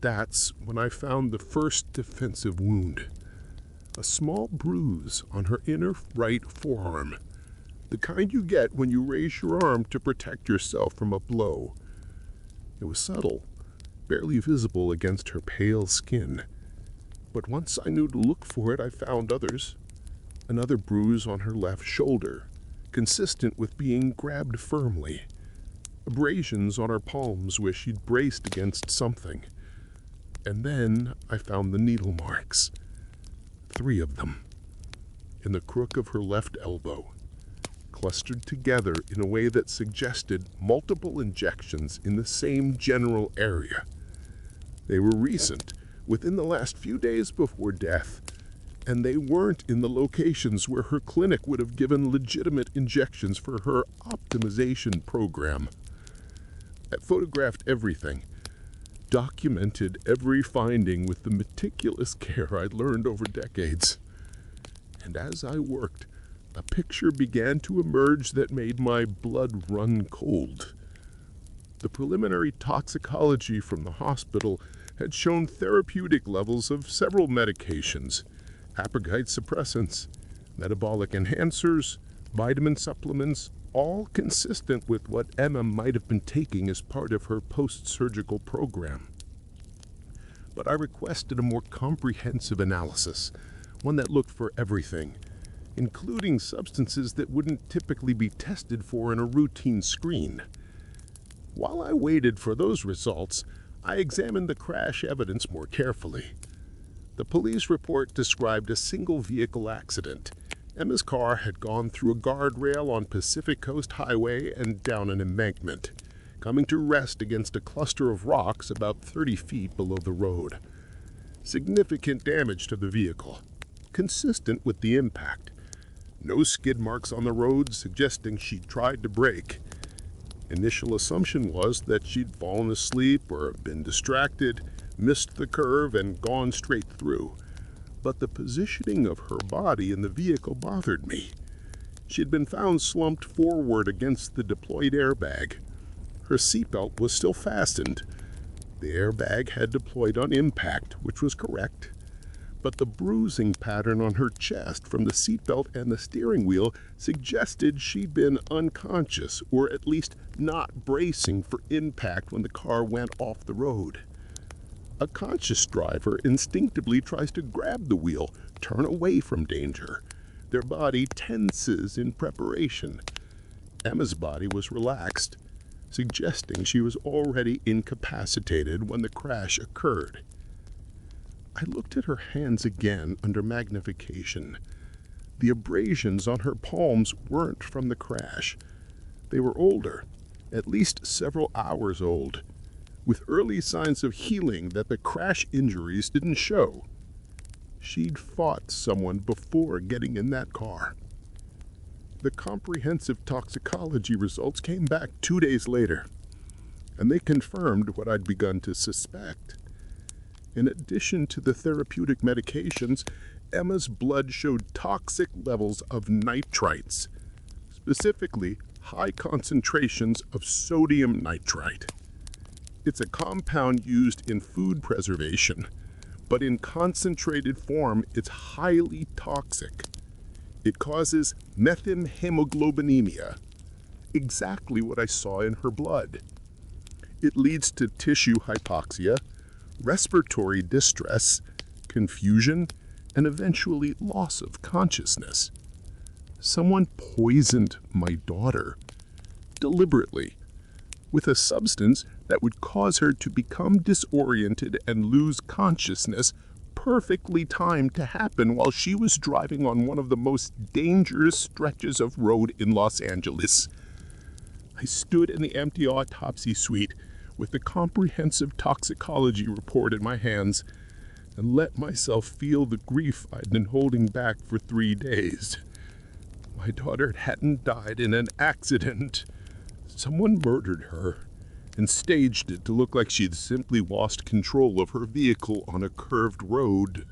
That's when I found the first defensive wound. A small bruise on her inner right forearm. The kind you get when you raise your arm to protect yourself from a blow. It was subtle, barely visible against her pale skin. But once I knew to look for it, I found others. Another bruise on her left shoulder, consistent with being grabbed firmly. Abrasions on her palms where she'd braced against something. And then I found the needle marks. 3 of them. In the crook of her left elbow, clustered together in a way that suggested multiple injections in the same general area. They were recent, within the last few days before death, and they weren't in the locations where her clinic would have given legitimate injections for her optimization program. I photographed everything, documented every finding with the meticulous care I'd learned over decades. And as I worked, a picture began to emerge that made my blood run cold. The preliminary toxicology from the hospital had shown therapeutic levels of several medications, appetite suppressants, metabolic enhancers, vitamin supplements, all consistent with what Emma might have been taking as part of her post-surgical program. But I requested a more comprehensive analysis, one that looked for everything, including substances that wouldn't typically be tested for in a routine screen. While I waited for those results, I examined the crash evidence more carefully. The police report described a single-vehicle accident. Emma's car had gone through a guardrail on Pacific Coast Highway and down an embankment, coming to rest against a cluster of rocks about 30 feet below the road. Significant damage to the vehicle, consistent with the impact. No skid marks on the road suggesting she'd tried to brake. Initial assumption was that she'd fallen asleep or been distracted, missed the curve, and gone straight through. But the positioning of her body in the vehicle bothered me. She'd been found slumped forward against the deployed airbag. Her seatbelt was still fastened. The airbag had deployed on impact, which was correct. But the bruising pattern on her chest from the seatbelt and the steering wheel suggested she'd been unconscious, or at least not bracing for impact when the car went off the road. A conscious driver instinctively tries to grab the wheel, turn away from danger. Their body tenses in preparation. Emma's body was relaxed, suggesting she was already incapacitated when the crash occurred. I looked at her hands again under magnification. The abrasions on her palms weren't from the crash. They were older, at least several hours old, with early signs of healing that the crash injuries didn't show. She'd fought someone before getting in that car. The comprehensive toxicology results came back 2 days later, and they confirmed what I'd begun to suspect. In addition to the therapeutic medications, Emma's blood showed toxic levels of nitrites, specifically high concentrations of sodium nitrite. It's a compound used in food preservation, but in concentrated form, it's highly toxic. It causes methemhemoglobinemia, exactly what I saw in her blood. It leads to tissue hypoxia, respiratory distress, confusion, and eventually loss of consciousness. Someone poisoned my daughter, deliberately, with a substance that would cause her to become disoriented and lose consciousness, perfectly timed to happen while she was driving on one of the most dangerous stretches of road in Los Angeles. I stood in the empty autopsy suite with the comprehensive toxicology report in my hands and let myself feel the grief I'd been holding back for 3 days. My daughter hadn't died in an accident. Someone murdered her and staged it to look like she'd simply lost control of her vehicle on a curved road.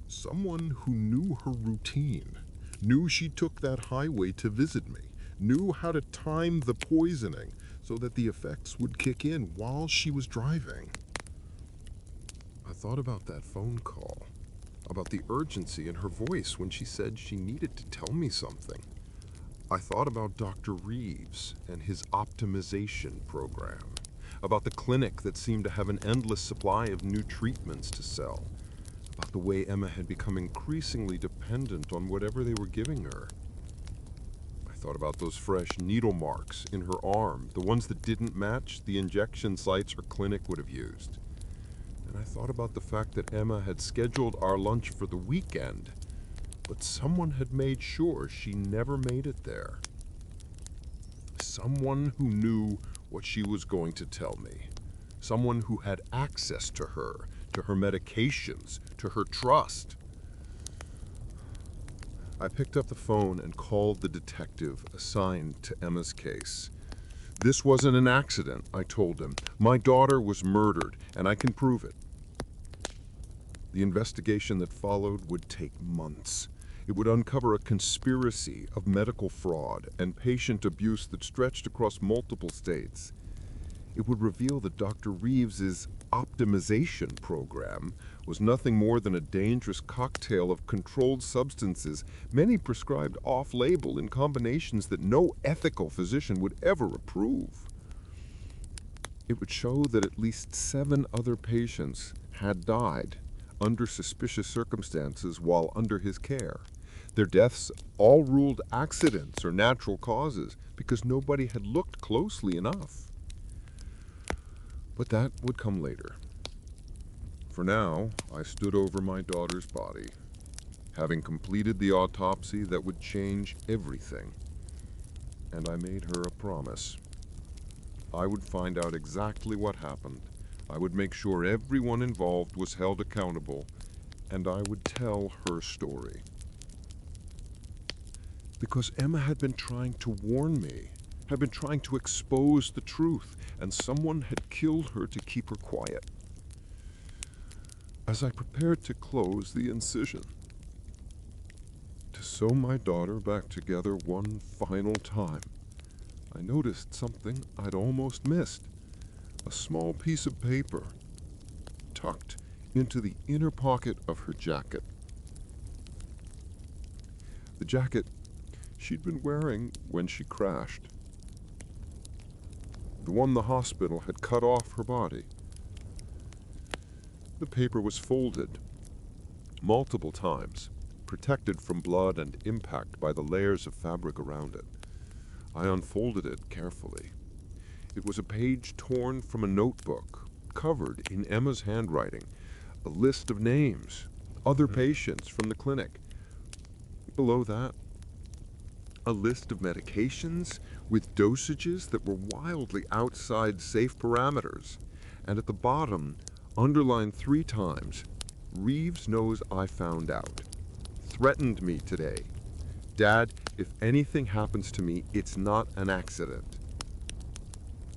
Someone who knew her routine, knew she took that highway to visit me, knew how to time the poisoning so that the effects would kick in while she was driving. I thought about that phone call, about the urgency in her voice when she said she needed to tell me something. I thought about Dr. Reeves and his optimization program, about the clinic that seemed to have an endless supply of new treatments to sell, about the way Emma had become increasingly dependent on whatever they were giving her. I thought about those fresh needle marks in her arm, the ones that didn't match the injection sites her clinic would have used. And I thought about the fact that Emma had scheduled our lunch for the weekend, but someone had made sure she never made it there. Someone who knew what she was going to tell me. Someone who had access to her medications, to her trust. I picked up the phone and called the detective assigned to Emma's case. This wasn't an accident, I told him. My daughter was murdered, and I can prove it. The investigation that followed would take months. It would uncover a conspiracy of medical fraud and patient abuse that stretched across multiple states. It would reveal that Dr. Reeves's optimization program was nothing more than a dangerous cocktail of controlled substances, many prescribed off-label in combinations that no ethical physician would ever approve. It would show that at least 7 other patients had died under suspicious circumstances while under his care. Their deaths all ruled accidents or natural causes because nobody had looked closely enough. But that would come later. For now, I stood over my daughter's body, having completed the autopsy that would change everything. And I made her a promise. I would find out exactly what happened. I would make sure everyone involved was held accountable, and I would tell her story. Because Emma had been trying to warn me, had been trying to expose the truth, and someone had killed her to keep her quiet. As I prepared to close the incision, to sew my daughter back together one final time, I noticed something I'd almost missed. A small piece of paper tucked into the inner pocket of her jacket. The jacket she'd been wearing when she crashed. The one the hospital had cut off her body. The paper was folded multiple times, protected from blood and impact by the layers of fabric around it. I unfolded it carefully. It was a page torn from a notebook, covered in Emma's handwriting, a list of names, other patients from the clinic. Below that, a list of medications with dosages that were wildly outside safe parameters. And at the bottom, underlined 3 times, Reeves knows I found out. Threatened me today. Dad, if anything happens to me, it's not an accident.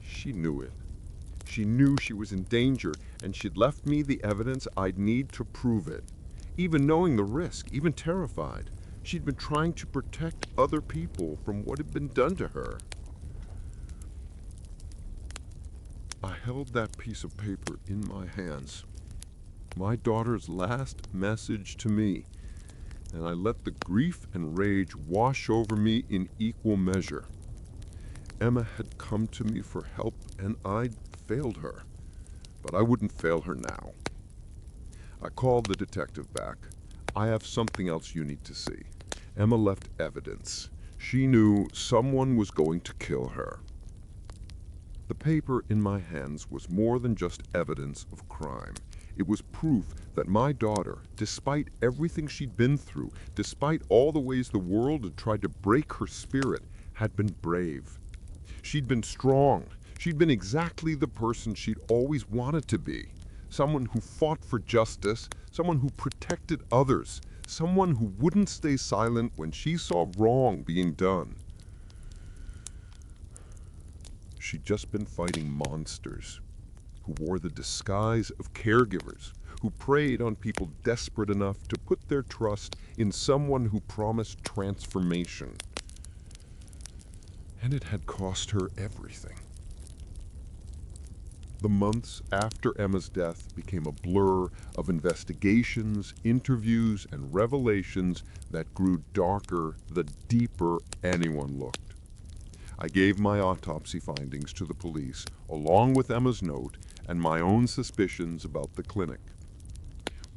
She knew it. She knew she was in danger, and she'd left me the evidence I'd need to prove it. Even knowing the risk, even terrified, she'd been trying to protect other people from what had been done to her. I held that piece of paper in my hands, my daughter's last message to me, and I let the grief and rage wash over me in equal measure. Emma had come to me for help, and I'd failed her, but I wouldn't fail her now. I called the detective back. I have something else you need to see. Emma left evidence. She knew someone was going to kill her. The paper in my hands was more than just evidence of crime. It was proof that my daughter, despite everything she'd been through, despite all the ways the world had tried to break her spirit, had been brave. She'd been strong. She'd been exactly the person she'd always wanted to be. Someone who fought for justice, someone who protected others, someone who wouldn't stay silent when she saw wrong being done. She'd just been fighting monsters who wore the disguise of caregivers, who preyed on people desperate enough to put their trust in someone who promised transformation. And it had cost her everything. The months after Emma's death became a blur of investigations, interviews, and revelations that grew darker the deeper anyone looked. I gave my autopsy findings to the police, along with Emma's note and my own suspicions about the clinic.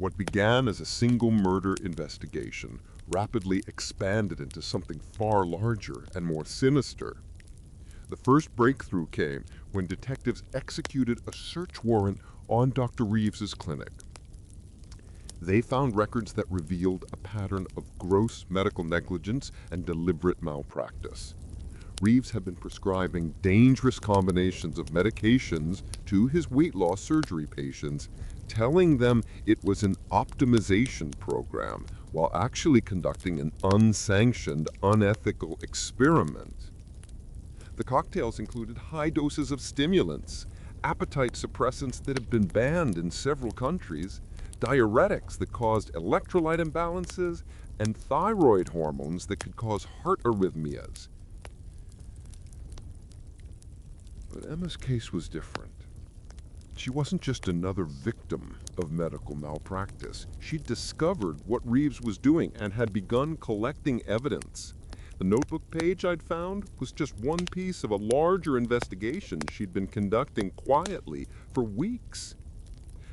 What began as a single murder investigation rapidly expanded into something far larger and more sinister. The first breakthrough came when detectives executed a search warrant on Dr. Reeves's clinic. They found records that revealed a pattern of gross medical negligence and deliberate malpractice. Reeves had been prescribing dangerous combinations of medications to his weight loss surgery patients, telling them it was an optimization program while actually conducting an unsanctioned, unethical experiment. The cocktails included high doses of stimulants, appetite suppressants that have been banned in several countries, diuretics that caused electrolyte imbalances, and thyroid hormones that could cause heart arrhythmias. But Emma's case was different. She wasn't just another victim of medical malpractice. She'd discovered what Reeves was doing and had begun collecting evidence. The notebook page I'd found was just one piece of a larger investigation she'd been conducting quietly for weeks.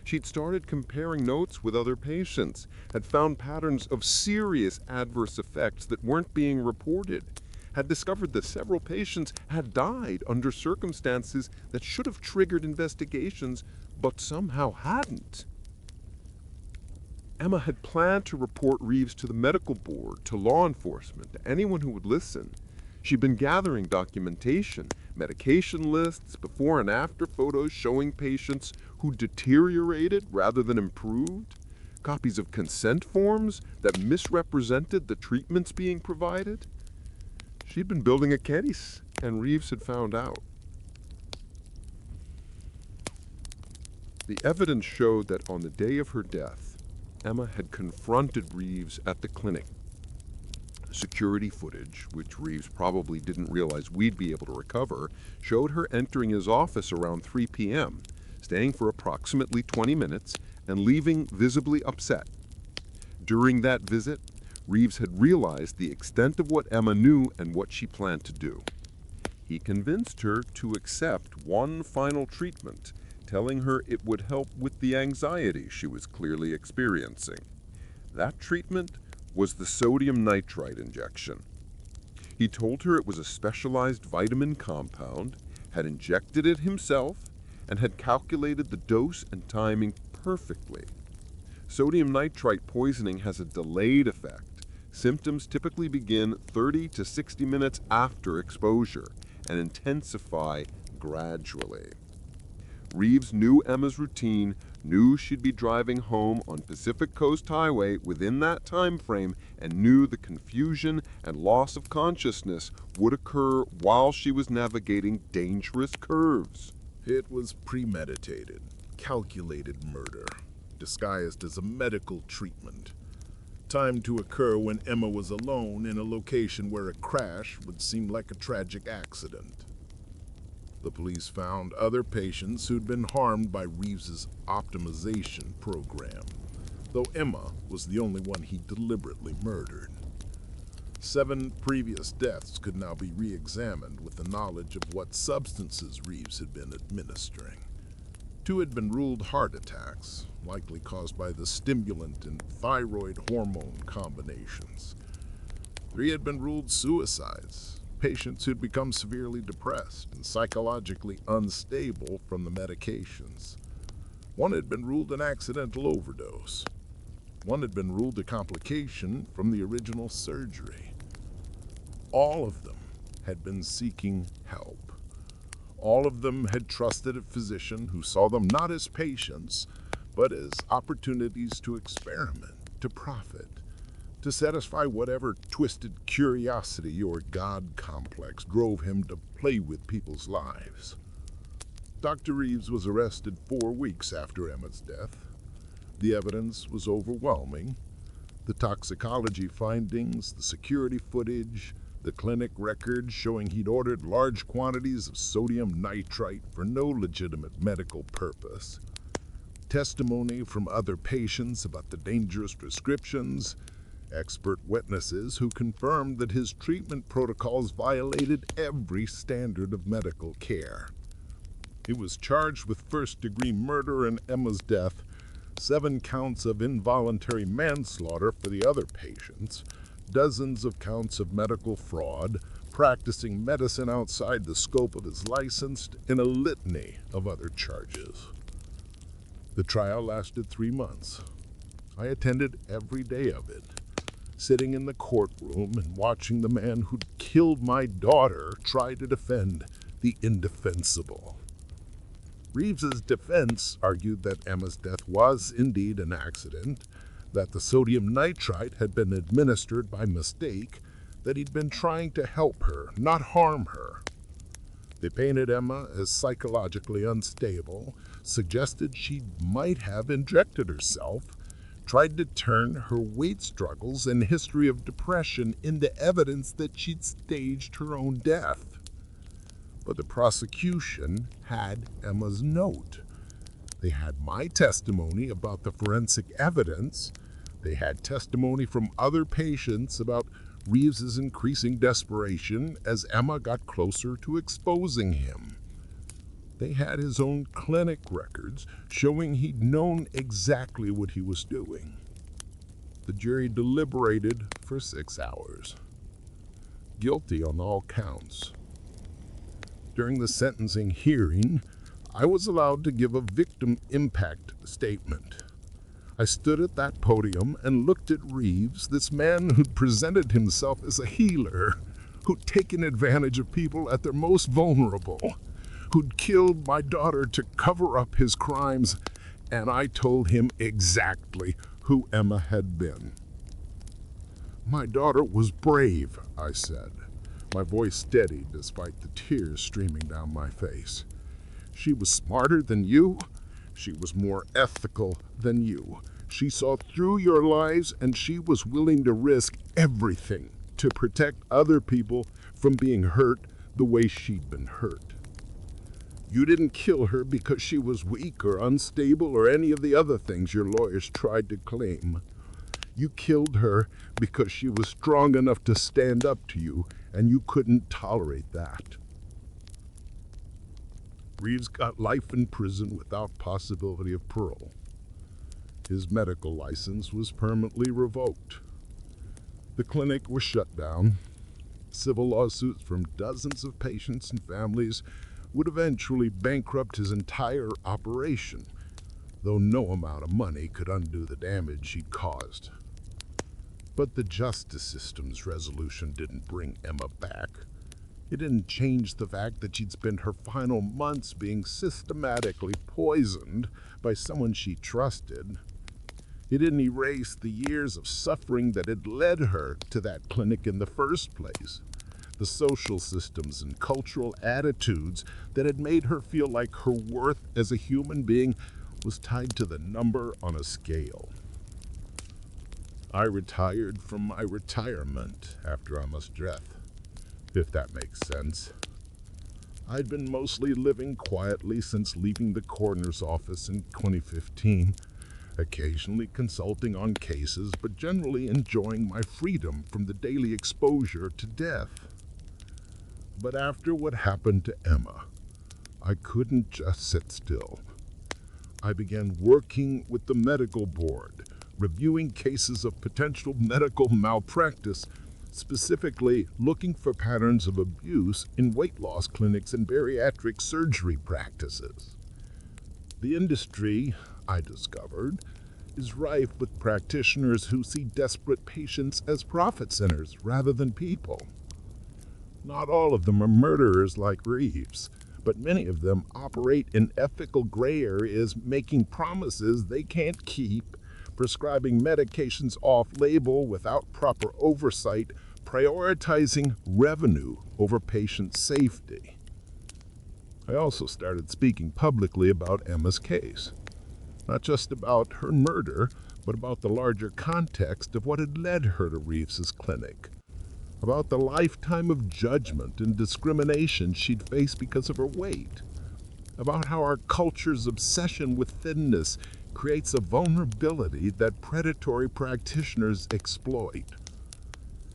She'd started comparing notes with other patients, had found patterns of serious adverse effects that weren't being reported, had discovered that several patients had died under circumstances that should have triggered investigations, but somehow hadn't. Emma had planned to report Reeves to the medical board, to law enforcement, to anyone who would listen. She'd been gathering documentation, medication lists, before and after photos showing patients who deteriorated rather than improved, copies of consent forms that misrepresented the treatments being provided. She'd been building a case, and Reeves had found out. The evidence showed that on the day of her death, Emma had confronted Reeves at the clinic. Security footage, which Reeves probably didn't realize we'd be able to recover, showed her entering his office around 3 p.m., staying for approximately 20 minutes, and leaving visibly upset. During that visit, Reeves had realized the extent of what Emma knew and what she planned to do. He convinced her to accept one final treatment, telling her it would help with the anxiety she was clearly experiencing. That treatment was the sodium nitrite injection. He told her it was a specialized vitamin compound, had injected it himself, and had calculated the dose and timing perfectly. Sodium nitrite poisoning has a delayed effect. Symptoms typically begin 30 to 60 minutes after exposure and intensify gradually. Reeves knew Emma's routine, knew she'd be driving home on Pacific Coast Highway within that time frame, and knew the confusion and loss of consciousness would occur while she was navigating dangerous curves. It was premeditated, calculated murder, disguised as a medical treatment. Timed to occur when Emma was alone in a location where a crash would seem like a tragic accident. The police found other patients who'd been harmed by Reeves's optimization program, though Emma was the only one he deliberately murdered. 7 previous deaths could now be re-examined with the knowledge of what substances Reeves had been administering. 2 had been ruled heart attacks, likely caused by the stimulant and thyroid hormone combinations. 3 had been ruled suicides, patients who'd become severely depressed and psychologically unstable from the medications. 1 had been ruled an accidental overdose. 1 had been ruled a complication from the original surgery. All of them had been seeking help. All of them had trusted a physician who saw them not as patients, but as opportunities to experiment, to profit, to satisfy whatever twisted curiosity or God complex drove him to play with people's lives. Dr. Reeves was arrested 4 weeks after Emma's death. The evidence was overwhelming. The toxicology findings, the security footage, the clinic records showing he'd ordered large quantities of sodium nitrite for no legitimate medical purpose. Testimony from other patients about the dangerous prescriptions. Expert witnesses who confirmed that his treatment protocols violated every standard of medical care. He was charged with first-degree murder in Emma's death, 7 counts of involuntary manslaughter for the other patients, dozens of counts of medical fraud, practicing medicine outside the scope of his license, and a litany of other charges. The trial lasted 3 months. I attended every day of it, sitting in the courtroom and watching the man who'd killed my daughter try to defend the indefensible. Reeves's defense argued that Emma's death was indeed an accident, that the sodium nitrite had been administered by mistake, that he'd been trying to help her, not harm her. They painted Emma as psychologically unstable, suggested she might have injected herself, tried to turn her weight struggles and history of depression into evidence that she'd staged her own death. But the prosecution had Emma's note. They had my testimony about the forensic evidence. They had testimony from other patients about Reeves's increasing desperation as Emma got closer to exposing him. They had his own clinic records showing he'd known exactly what he was doing. The jury deliberated for 6 hours. Guilty on all counts. During the sentencing hearing, I was allowed to give a victim impact statement. I stood at that podium and looked at Reeves, this man who'd presented himself as a healer, who'd taken advantage of people at their most vulnerable, who'd killed my daughter to cover up his crimes, and I told him exactly who Emma had been. My daughter was brave, I said, my voice steady despite the tears streaming down my face. She was smarter than you. She was more ethical than you. She saw through your lies, and she was willing to risk everything to protect other people from being hurt the way she'd been hurt. You didn't kill her because she was weak or unstable or any of the other things your lawyers tried to claim. You killed her because she was strong enough to stand up to you, and you couldn't tolerate that. Reeves got life in prison without possibility of parole. His medical license was permanently revoked. The clinic was shut down. Civil lawsuits from dozens of patients and families would eventually bankrupt his entire operation, though no amount of money could undo the damage he'd caused. But the justice system's resolution didn't bring Emma back. It didn't change the fact that she'd spent her final months being systematically poisoned by someone she trusted. It didn't erase the years of suffering that had led her to that clinic in the first place, the social systems and cultural attitudes that had made her feel like her worth as a human being was tied to the number on a scale. I retired from my retirement after Emma's death, if that makes sense. I'd been mostly living quietly since leaving the coroner's office in 2015, occasionally consulting on cases, but generally enjoying my freedom from the daily exposure to death. But after what happened to Emma, I couldn't just sit still. I began working with the medical board, reviewing cases of potential medical malpractice, specifically looking for patterns of abuse in weight loss clinics and bariatric surgery practices. The industry, I discovered, is rife with practitioners who see desperate patients as profit centers rather than people. Not all of them are murderers like Reeves, but many of them operate in ethical gray areas, making promises they can't keep, prescribing medications off-label without proper oversight, prioritizing revenue over patient safety. I also started speaking publicly about Emma's case, not just about her murder, but about the larger context of what had led her to Reeves's clinic, about the lifetime of judgment and discrimination she'd faced because of her weight, about how our culture's obsession with thinness creates a vulnerability that predatory practitioners exploit,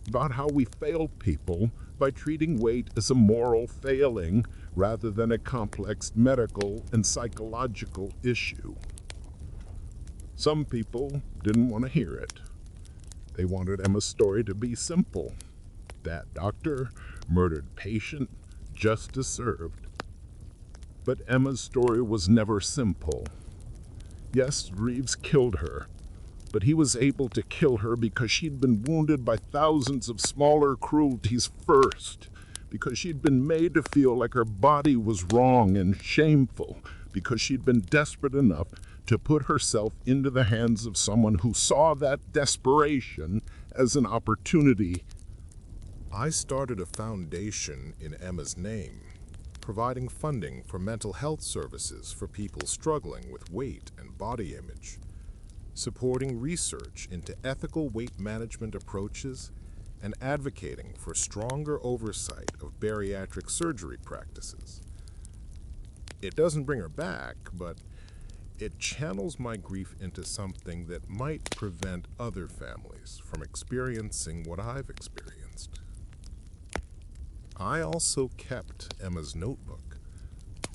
about how we fail people by treating weight as a moral failing rather than a complex medical and psychological issue. Some people didn't want to hear it. They wanted Emma's story to be simple. That doctor murdered patient, justice served. But Emma's story was never simple. Yes, Reeves killed her, but he was able to kill her because she'd been wounded by thousands of smaller cruelties first, because she'd been made to feel like her body was wrong and shameful, because she'd been desperate enough to put herself into the hands of someone who saw that desperation as an opportunity. I started a foundation in Emma's name, providing funding for mental health services for people struggling with weight and body image, supporting research into ethical weight management approaches, and advocating for stronger oversight of bariatric surgery practices. It doesn't bring her back, but it channels my grief into something that might prevent other families from experiencing what I've experienced. I also kept Emma's notebook,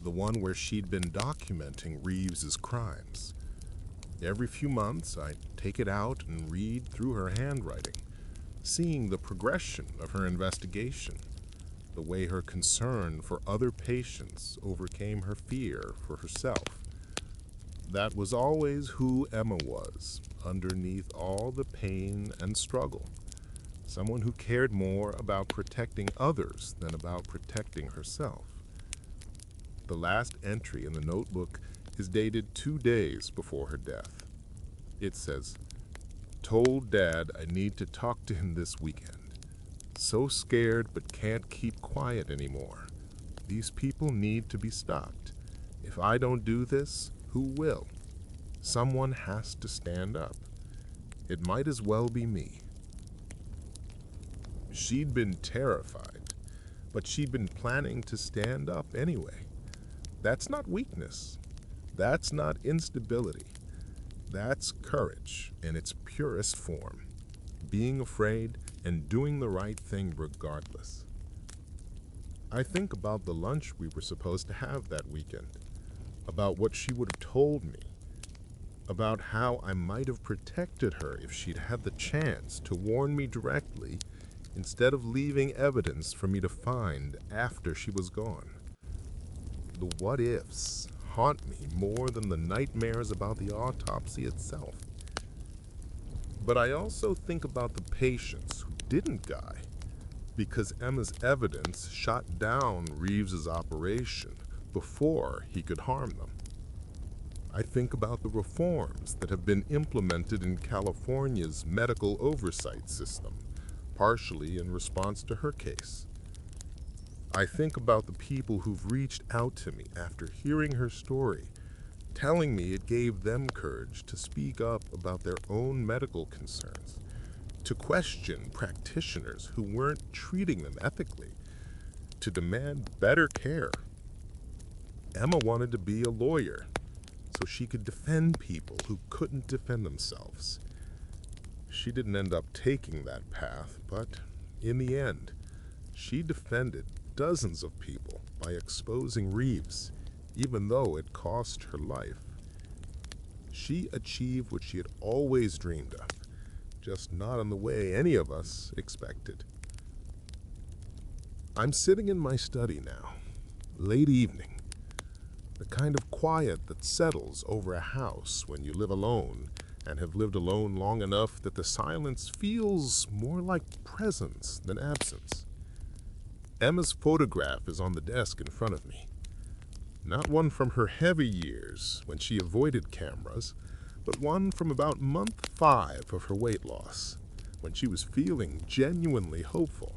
the one where she'd been documenting Reeves's crimes. Every few months, I'd take it out and read through her handwriting, seeing the progression of her investigation, the way her concern for other patients overcame her fear for herself. That was always who Emma was, underneath all the pain and struggle. Someone who cared more about protecting others than about protecting herself. The last entry in the notebook is dated 2 days before her death. It says, "Told Dad I need to talk to him this weekend. So scared but can't keep quiet anymore. These people need to be stopped. If I don't do this, who will? Someone has to stand up. It might as well be me." She'd been terrified, but she'd been planning to stand up anyway. That's not weakness. That's not instability. That's courage in its purest form, being afraid and doing the right thing regardless. I think about the lunch we were supposed to have that weekend, about what she would have told me, about how I might have protected her if she'd had the chance to warn me directly instead of leaving evidence for me to find after she was gone. The what-ifs haunt me more than the nightmares about the autopsy itself. But I also think about the patients who didn't die, because Emma's evidence shot down Reeves's operation before he could harm them. I think about the reforms that have been implemented in California's medical oversight system, partially in response to her case. I think about the people who've reached out to me after hearing her story, telling me it gave them courage to speak up about their own medical concerns, to question practitioners who weren't treating them ethically, to demand better care. Emma wanted to be a lawyer so she could defend people who couldn't defend themselves. She didn't end up taking that path, but in the end, she defended dozens of people by exposing Reeves, even though it cost her life. She achieved what she had always dreamed of, just not in the way any of us expected. I'm sitting in my study now, late evening, the kind of quiet that settles over a house when you live alone and have lived alone long enough that the silence feels more like presence than absence. Emma's photograph is on the desk in front of me. Not one from her heavy years when she avoided cameras, but one from about month 5 of her weight loss, when she was feeling genuinely hopeful.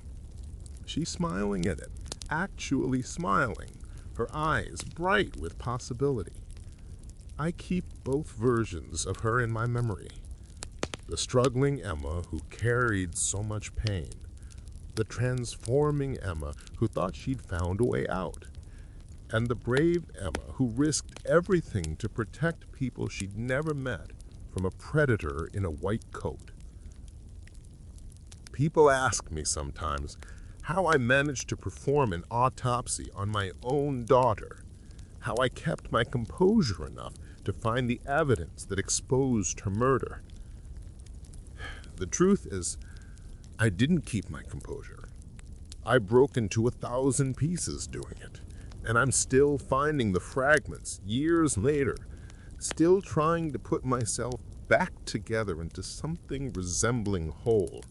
She's smiling in it, actually smiling, her eyes bright with possibility. I keep both versions of her in my memory. The struggling Emma who carried so much pain, the transforming Emma who thought she'd found a way out, and the brave Emma who risked everything to protect people she'd never met from a predator in a white coat. People ask me sometimes how I managed to perform an autopsy on my own daughter, how I kept my composure enough to find the evidence that exposed her murder. The truth is, I didn't keep my composure. I broke into 1,000 pieces doing it, and I'm still finding the fragments years later, still trying to put myself back together into something resembling whole.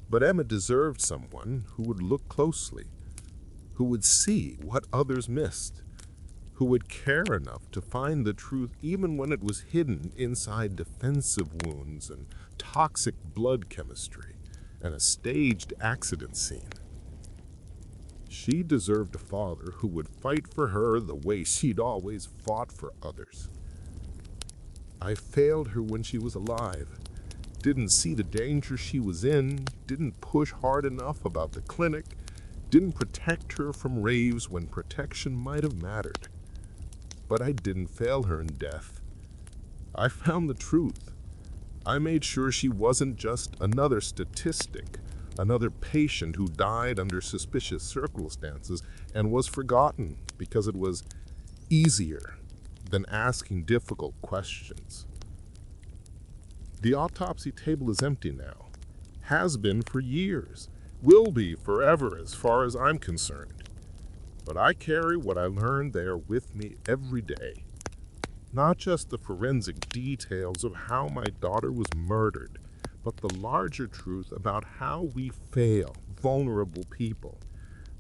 But Emma deserved someone who would look closely, who would see what others missed, who would care enough to find the truth even when it was hidden inside defensive wounds and toxic blood chemistry and a staged accident scene. She deserved a father who would fight for her the way she'd always fought for others. I failed her when she was alive, didn't see the danger she was in, didn't push hard enough about the clinic, didn't protect her from raves when protection might have mattered. But I didn't fail her in death. I found the truth. I made sure she wasn't just another statistic, another patient who died under suspicious circumstances and was forgotten because it was easier than asking difficult questions. The autopsy table is empty now, has been for years, will be forever as far as I'm concerned. But I carry what I learned there with me every day. Not just the forensic details of how my daughter was murdered, but the larger truth about how we fail vulnerable people,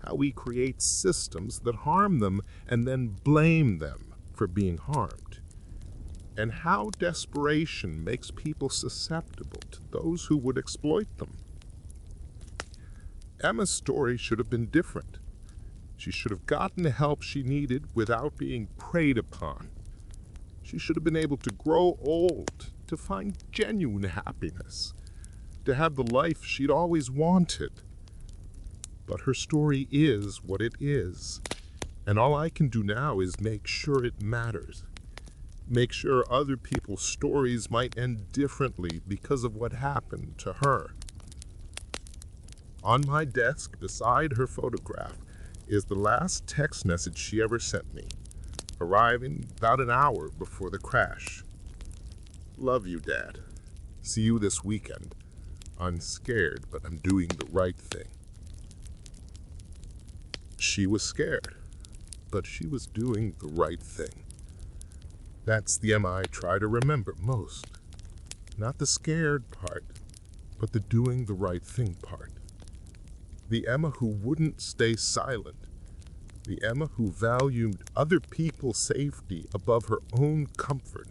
how we create systems that harm them and then blame them for being harmed, and how desperation makes people susceptible to those who would exploit them. Emma's story should have been different. She should have gotten the help she needed without being preyed upon. She should have been able to grow old, to find genuine happiness, to have the life she'd always wanted. But her story is what it is, and all I can do now is make sure it matters. Make sure other people's stories might end differently because of what happened to her. On my desk, beside her photograph, is the last text message she ever sent me, arriving about an hour before the crash. Love you, Dad. See you this weekend. I'm scared, but I'm doing the right thing. She was scared, but she was doing the right thing. That's the Emma I try to remember most. Not the scared part, but the doing the right thing part. The Emma who wouldn't stay silent. The Emma who valued other people's safety above her own comfort.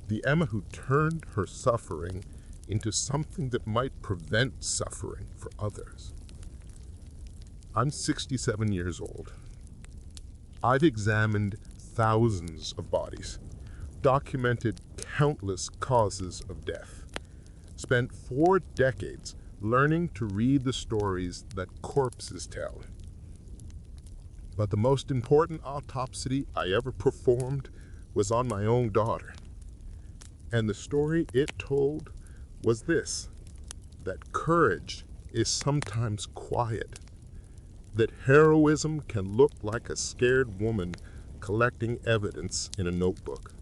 The Emma who turned her suffering into something that might prevent suffering for others. I'm 67 years old. I've examined thousands of bodies, documented countless causes of death, spent 4 decades learning to read the stories that corpses tell. But the most important autopsy I ever performed was on my own daughter. And the story it told was this: that courage is sometimes quiet, that heroism can look like a scared woman collecting evidence in a notebook,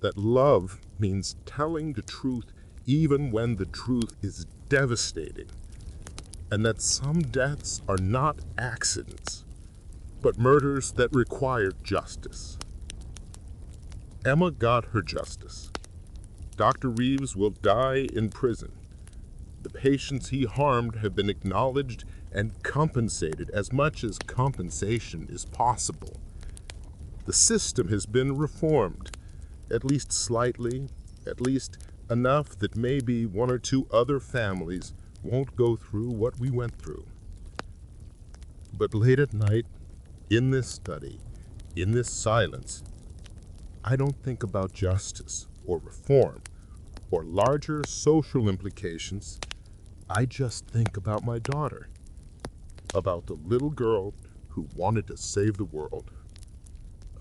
that love means telling the truth even when the truth is devastating, and that some deaths are not accidents, but murders that require justice. Emma got her justice. Dr. Reeves will die in prison. The patients he harmed have been acknowledged and compensated as much as compensation is possible. The system has been reformed, at least slightly, at least enough that maybe 1 or 2 other families won't go through what we went through. But late at night, in this study, in this silence, I don't think about justice or reform or larger social implications. I just think about my daughter, about the little girl who wanted to save the world,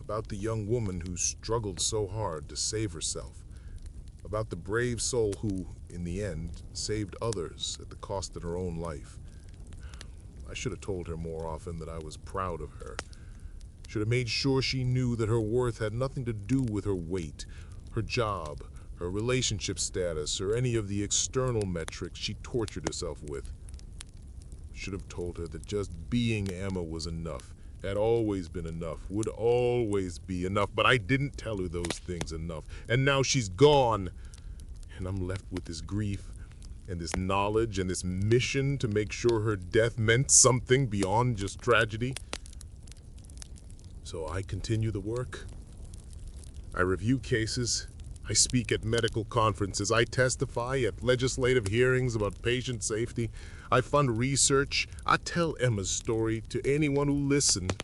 About the young woman who struggled so hard to save herself, about the brave soul who, in the end, saved others at the cost of her own life. I should have told her more often that I was proud of her. Should have made sure she knew that her worth had nothing to do with her weight, her job, her relationship status, or any of the external metrics she tortured herself with. Should have told her that just being Emma was enough, had always been enough, would always be enough, but I didn't tell her those things enough, and now she's gone, and I'm left with this grief, and this knowledge, and this mission to make sure her death meant something beyond just tragedy. So I continue the work. I review cases. I speak at medical conferences. I testify at legislative hearings about patient safety. I fund research. I tell Emma's story to anyone who listened,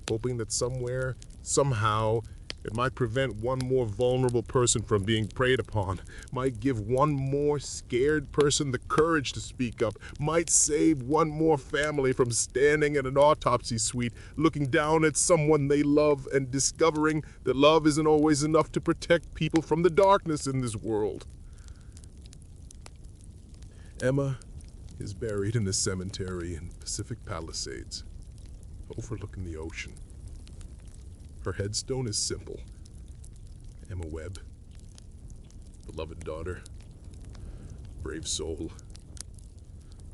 hoping that somewhere, somehow, it might prevent one more vulnerable person from being preyed upon, might give one more scared person the courage to speak up, might save one more family from standing in an autopsy suite, looking down at someone they love and discovering that love isn't always enough to protect people from the darkness in this world. Emma is buried in a cemetery in Pacific Palisades, overlooking the ocean. Her headstone is simple. Emma Webb, beloved daughter, brave soul,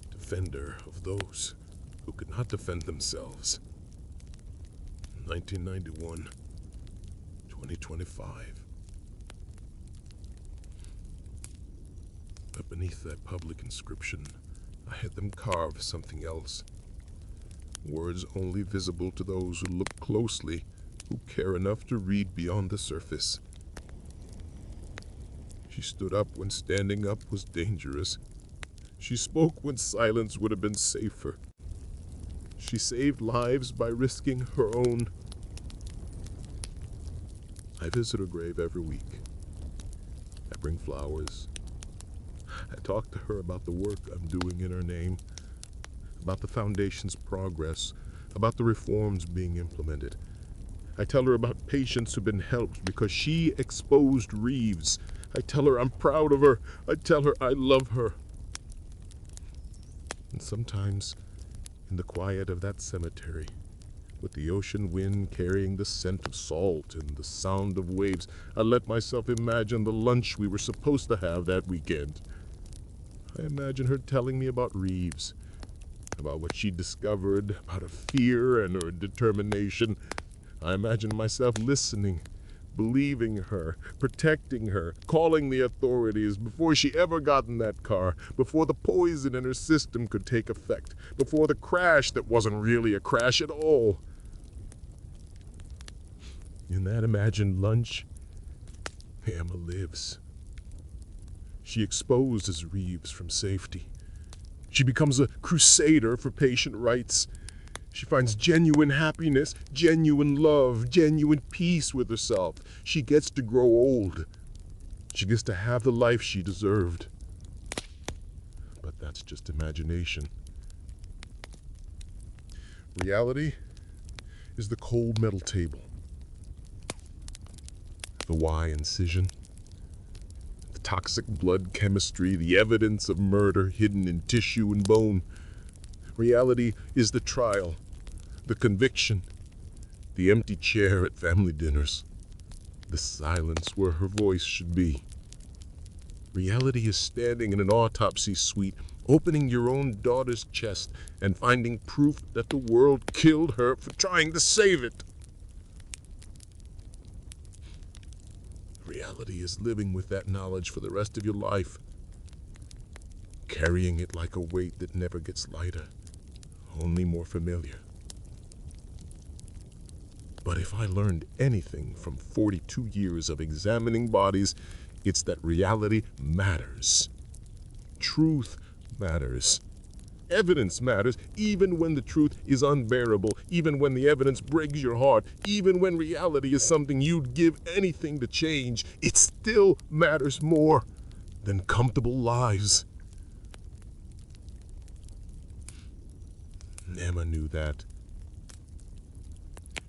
defender of those who could not defend themselves. 1991, 2025. But beneath that public inscription, I had them carve something else. Words only visible to those who look closely, who care enough to read beyond the surface. She stood up when standing up was dangerous. She spoke when silence would have been safer. She saved lives by risking her own. I visit her grave every week. I bring flowers. I talk to her about the work I'm doing in her name, about the Foundation's progress, about the reforms being implemented. I tell her about patients who've been helped because she exposed Reeves. I tell her I'm proud of her. I tell her I love her. And sometimes, in the quiet of that cemetery, with the ocean wind carrying the scent of salt and the sound of waves, I let myself imagine the lunch we were supposed to have that weekend. I imagine her telling me about Reeves, about what she discovered, about her fear and her determination. I imagine myself listening, believing her, protecting her, calling the authorities before she ever got in that car, before the poison in her system could take effect, before the crash that wasn't really a crash at all. In that imagined lunch, Emma lives. She exposes Reeves from safety. She becomes a crusader for patient rights. She finds genuine happiness, genuine love, genuine peace with herself. She gets to grow old. She gets to have the life she deserved. But that's just imagination. Reality is the cold metal table, the Y incision, the toxic blood chemistry, the evidence of murder hidden in tissue and bone. Reality is the trial, the conviction, the empty chair at family dinners, the silence where her voice should be. Reality is standing in an autopsy suite, opening your own daughter's chest and finding proof that the world killed her for trying to save it. Reality is living with that knowledge for the rest of your life, carrying it like a weight that never gets lighter, only more familiar. But if I learned anything from 42 years of examining bodies, it's that reality matters. Truth matters. Evidence matters, even when the truth is unbearable, even when the evidence breaks your heart, even when reality is something you'd give anything to change. It still matters more than comfortable lies. Emma knew that.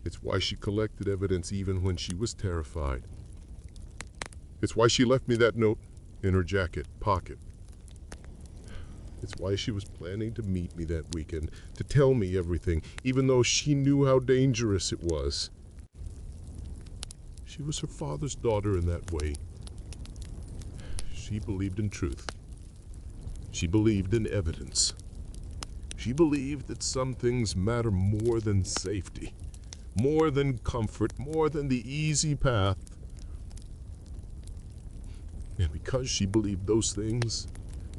It's why she collected evidence even when she was terrified. It's why she left me that note in her jacket pocket. It's why she was planning to meet me that weekend, to tell me everything, even though she knew how dangerous it was. She was her father's daughter in that way. She believed in truth. She believed in evidence. She believed that some things matter more than safety, more than comfort, more than the easy path. And because she believed those things,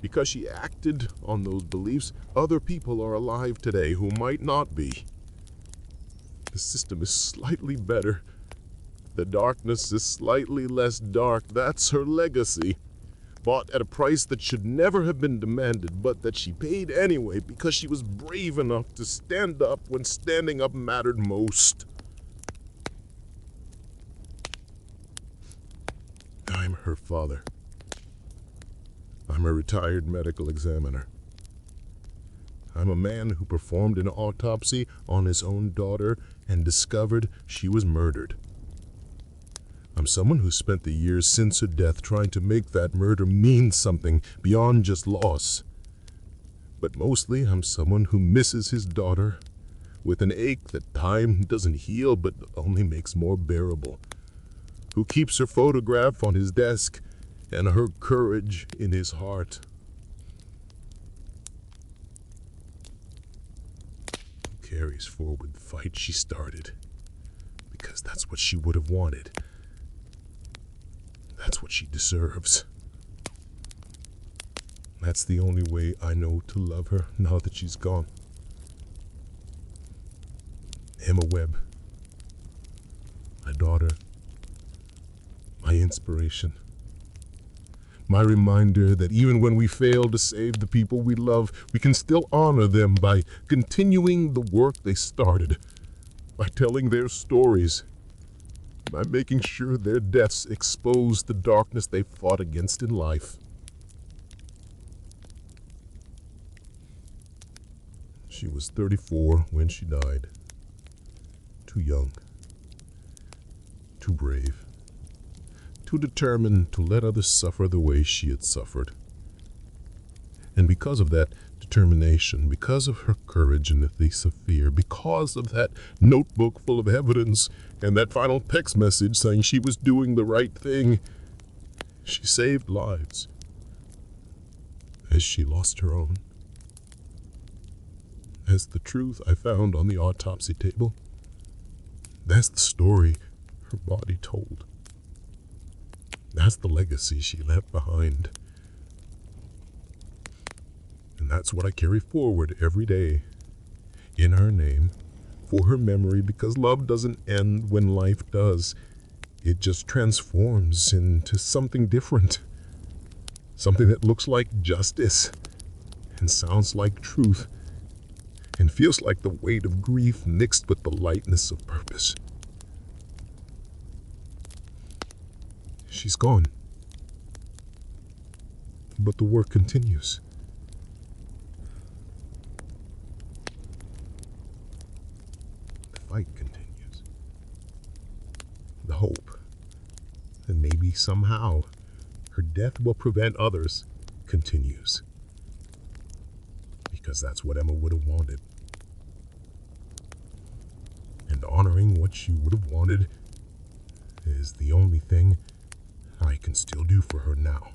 because she acted on those beliefs, other people are alive today who might not be. The system is slightly better. The darkness is slightly less dark. That's her legacy. Bought at a price that should never have been demanded, but that she paid anyway because she was brave enough to stand up when standing up mattered most. I'm her father. I'm a retired medical examiner. I'm a man who performed an autopsy on his own daughter and discovered she was murdered. I'm someone who spent the years since her death trying to make that murder mean something beyond just loss. But mostly I'm someone who misses his daughter with an ache that time doesn't heal but only makes more bearable. Who keeps her photograph on his desk and her courage in his heart. Who carries forward the fight she started because that's what she would have wanted. That's what she deserves. That's the only way I know to love her now that she's gone. Emma Webb, my daughter, my inspiration, my reminder that even when we fail to save the people we love, we can still honor them by continuing the work they started, by telling their stories, by making sure their deaths expose the darkness they fought against in life. She was 34 when she died. Too young. Too brave. Too determined to let others suffer the way she had suffered. And because of that determination, because of her courage in the face of fear, because of that notebook full of evidence and that final text message saying she was doing the right thing, she saved lives as she lost her own. That's the truth I found on the autopsy table. That's the story her body told. That's the legacy she left behind. And that's what I carry forward every day, in her name, for her memory, because love doesn't end when life does. It just transforms into something different. Something that looks like justice, and sounds like truth, and feels like the weight of grief mixed with the lightness of purpose. She's gone. But the work continues. The fight continues. The hope that maybe somehow her death will prevent others continues. Because that's what Emma would have wanted. And honoring what she would have wanted is the only thing I can still do for her now.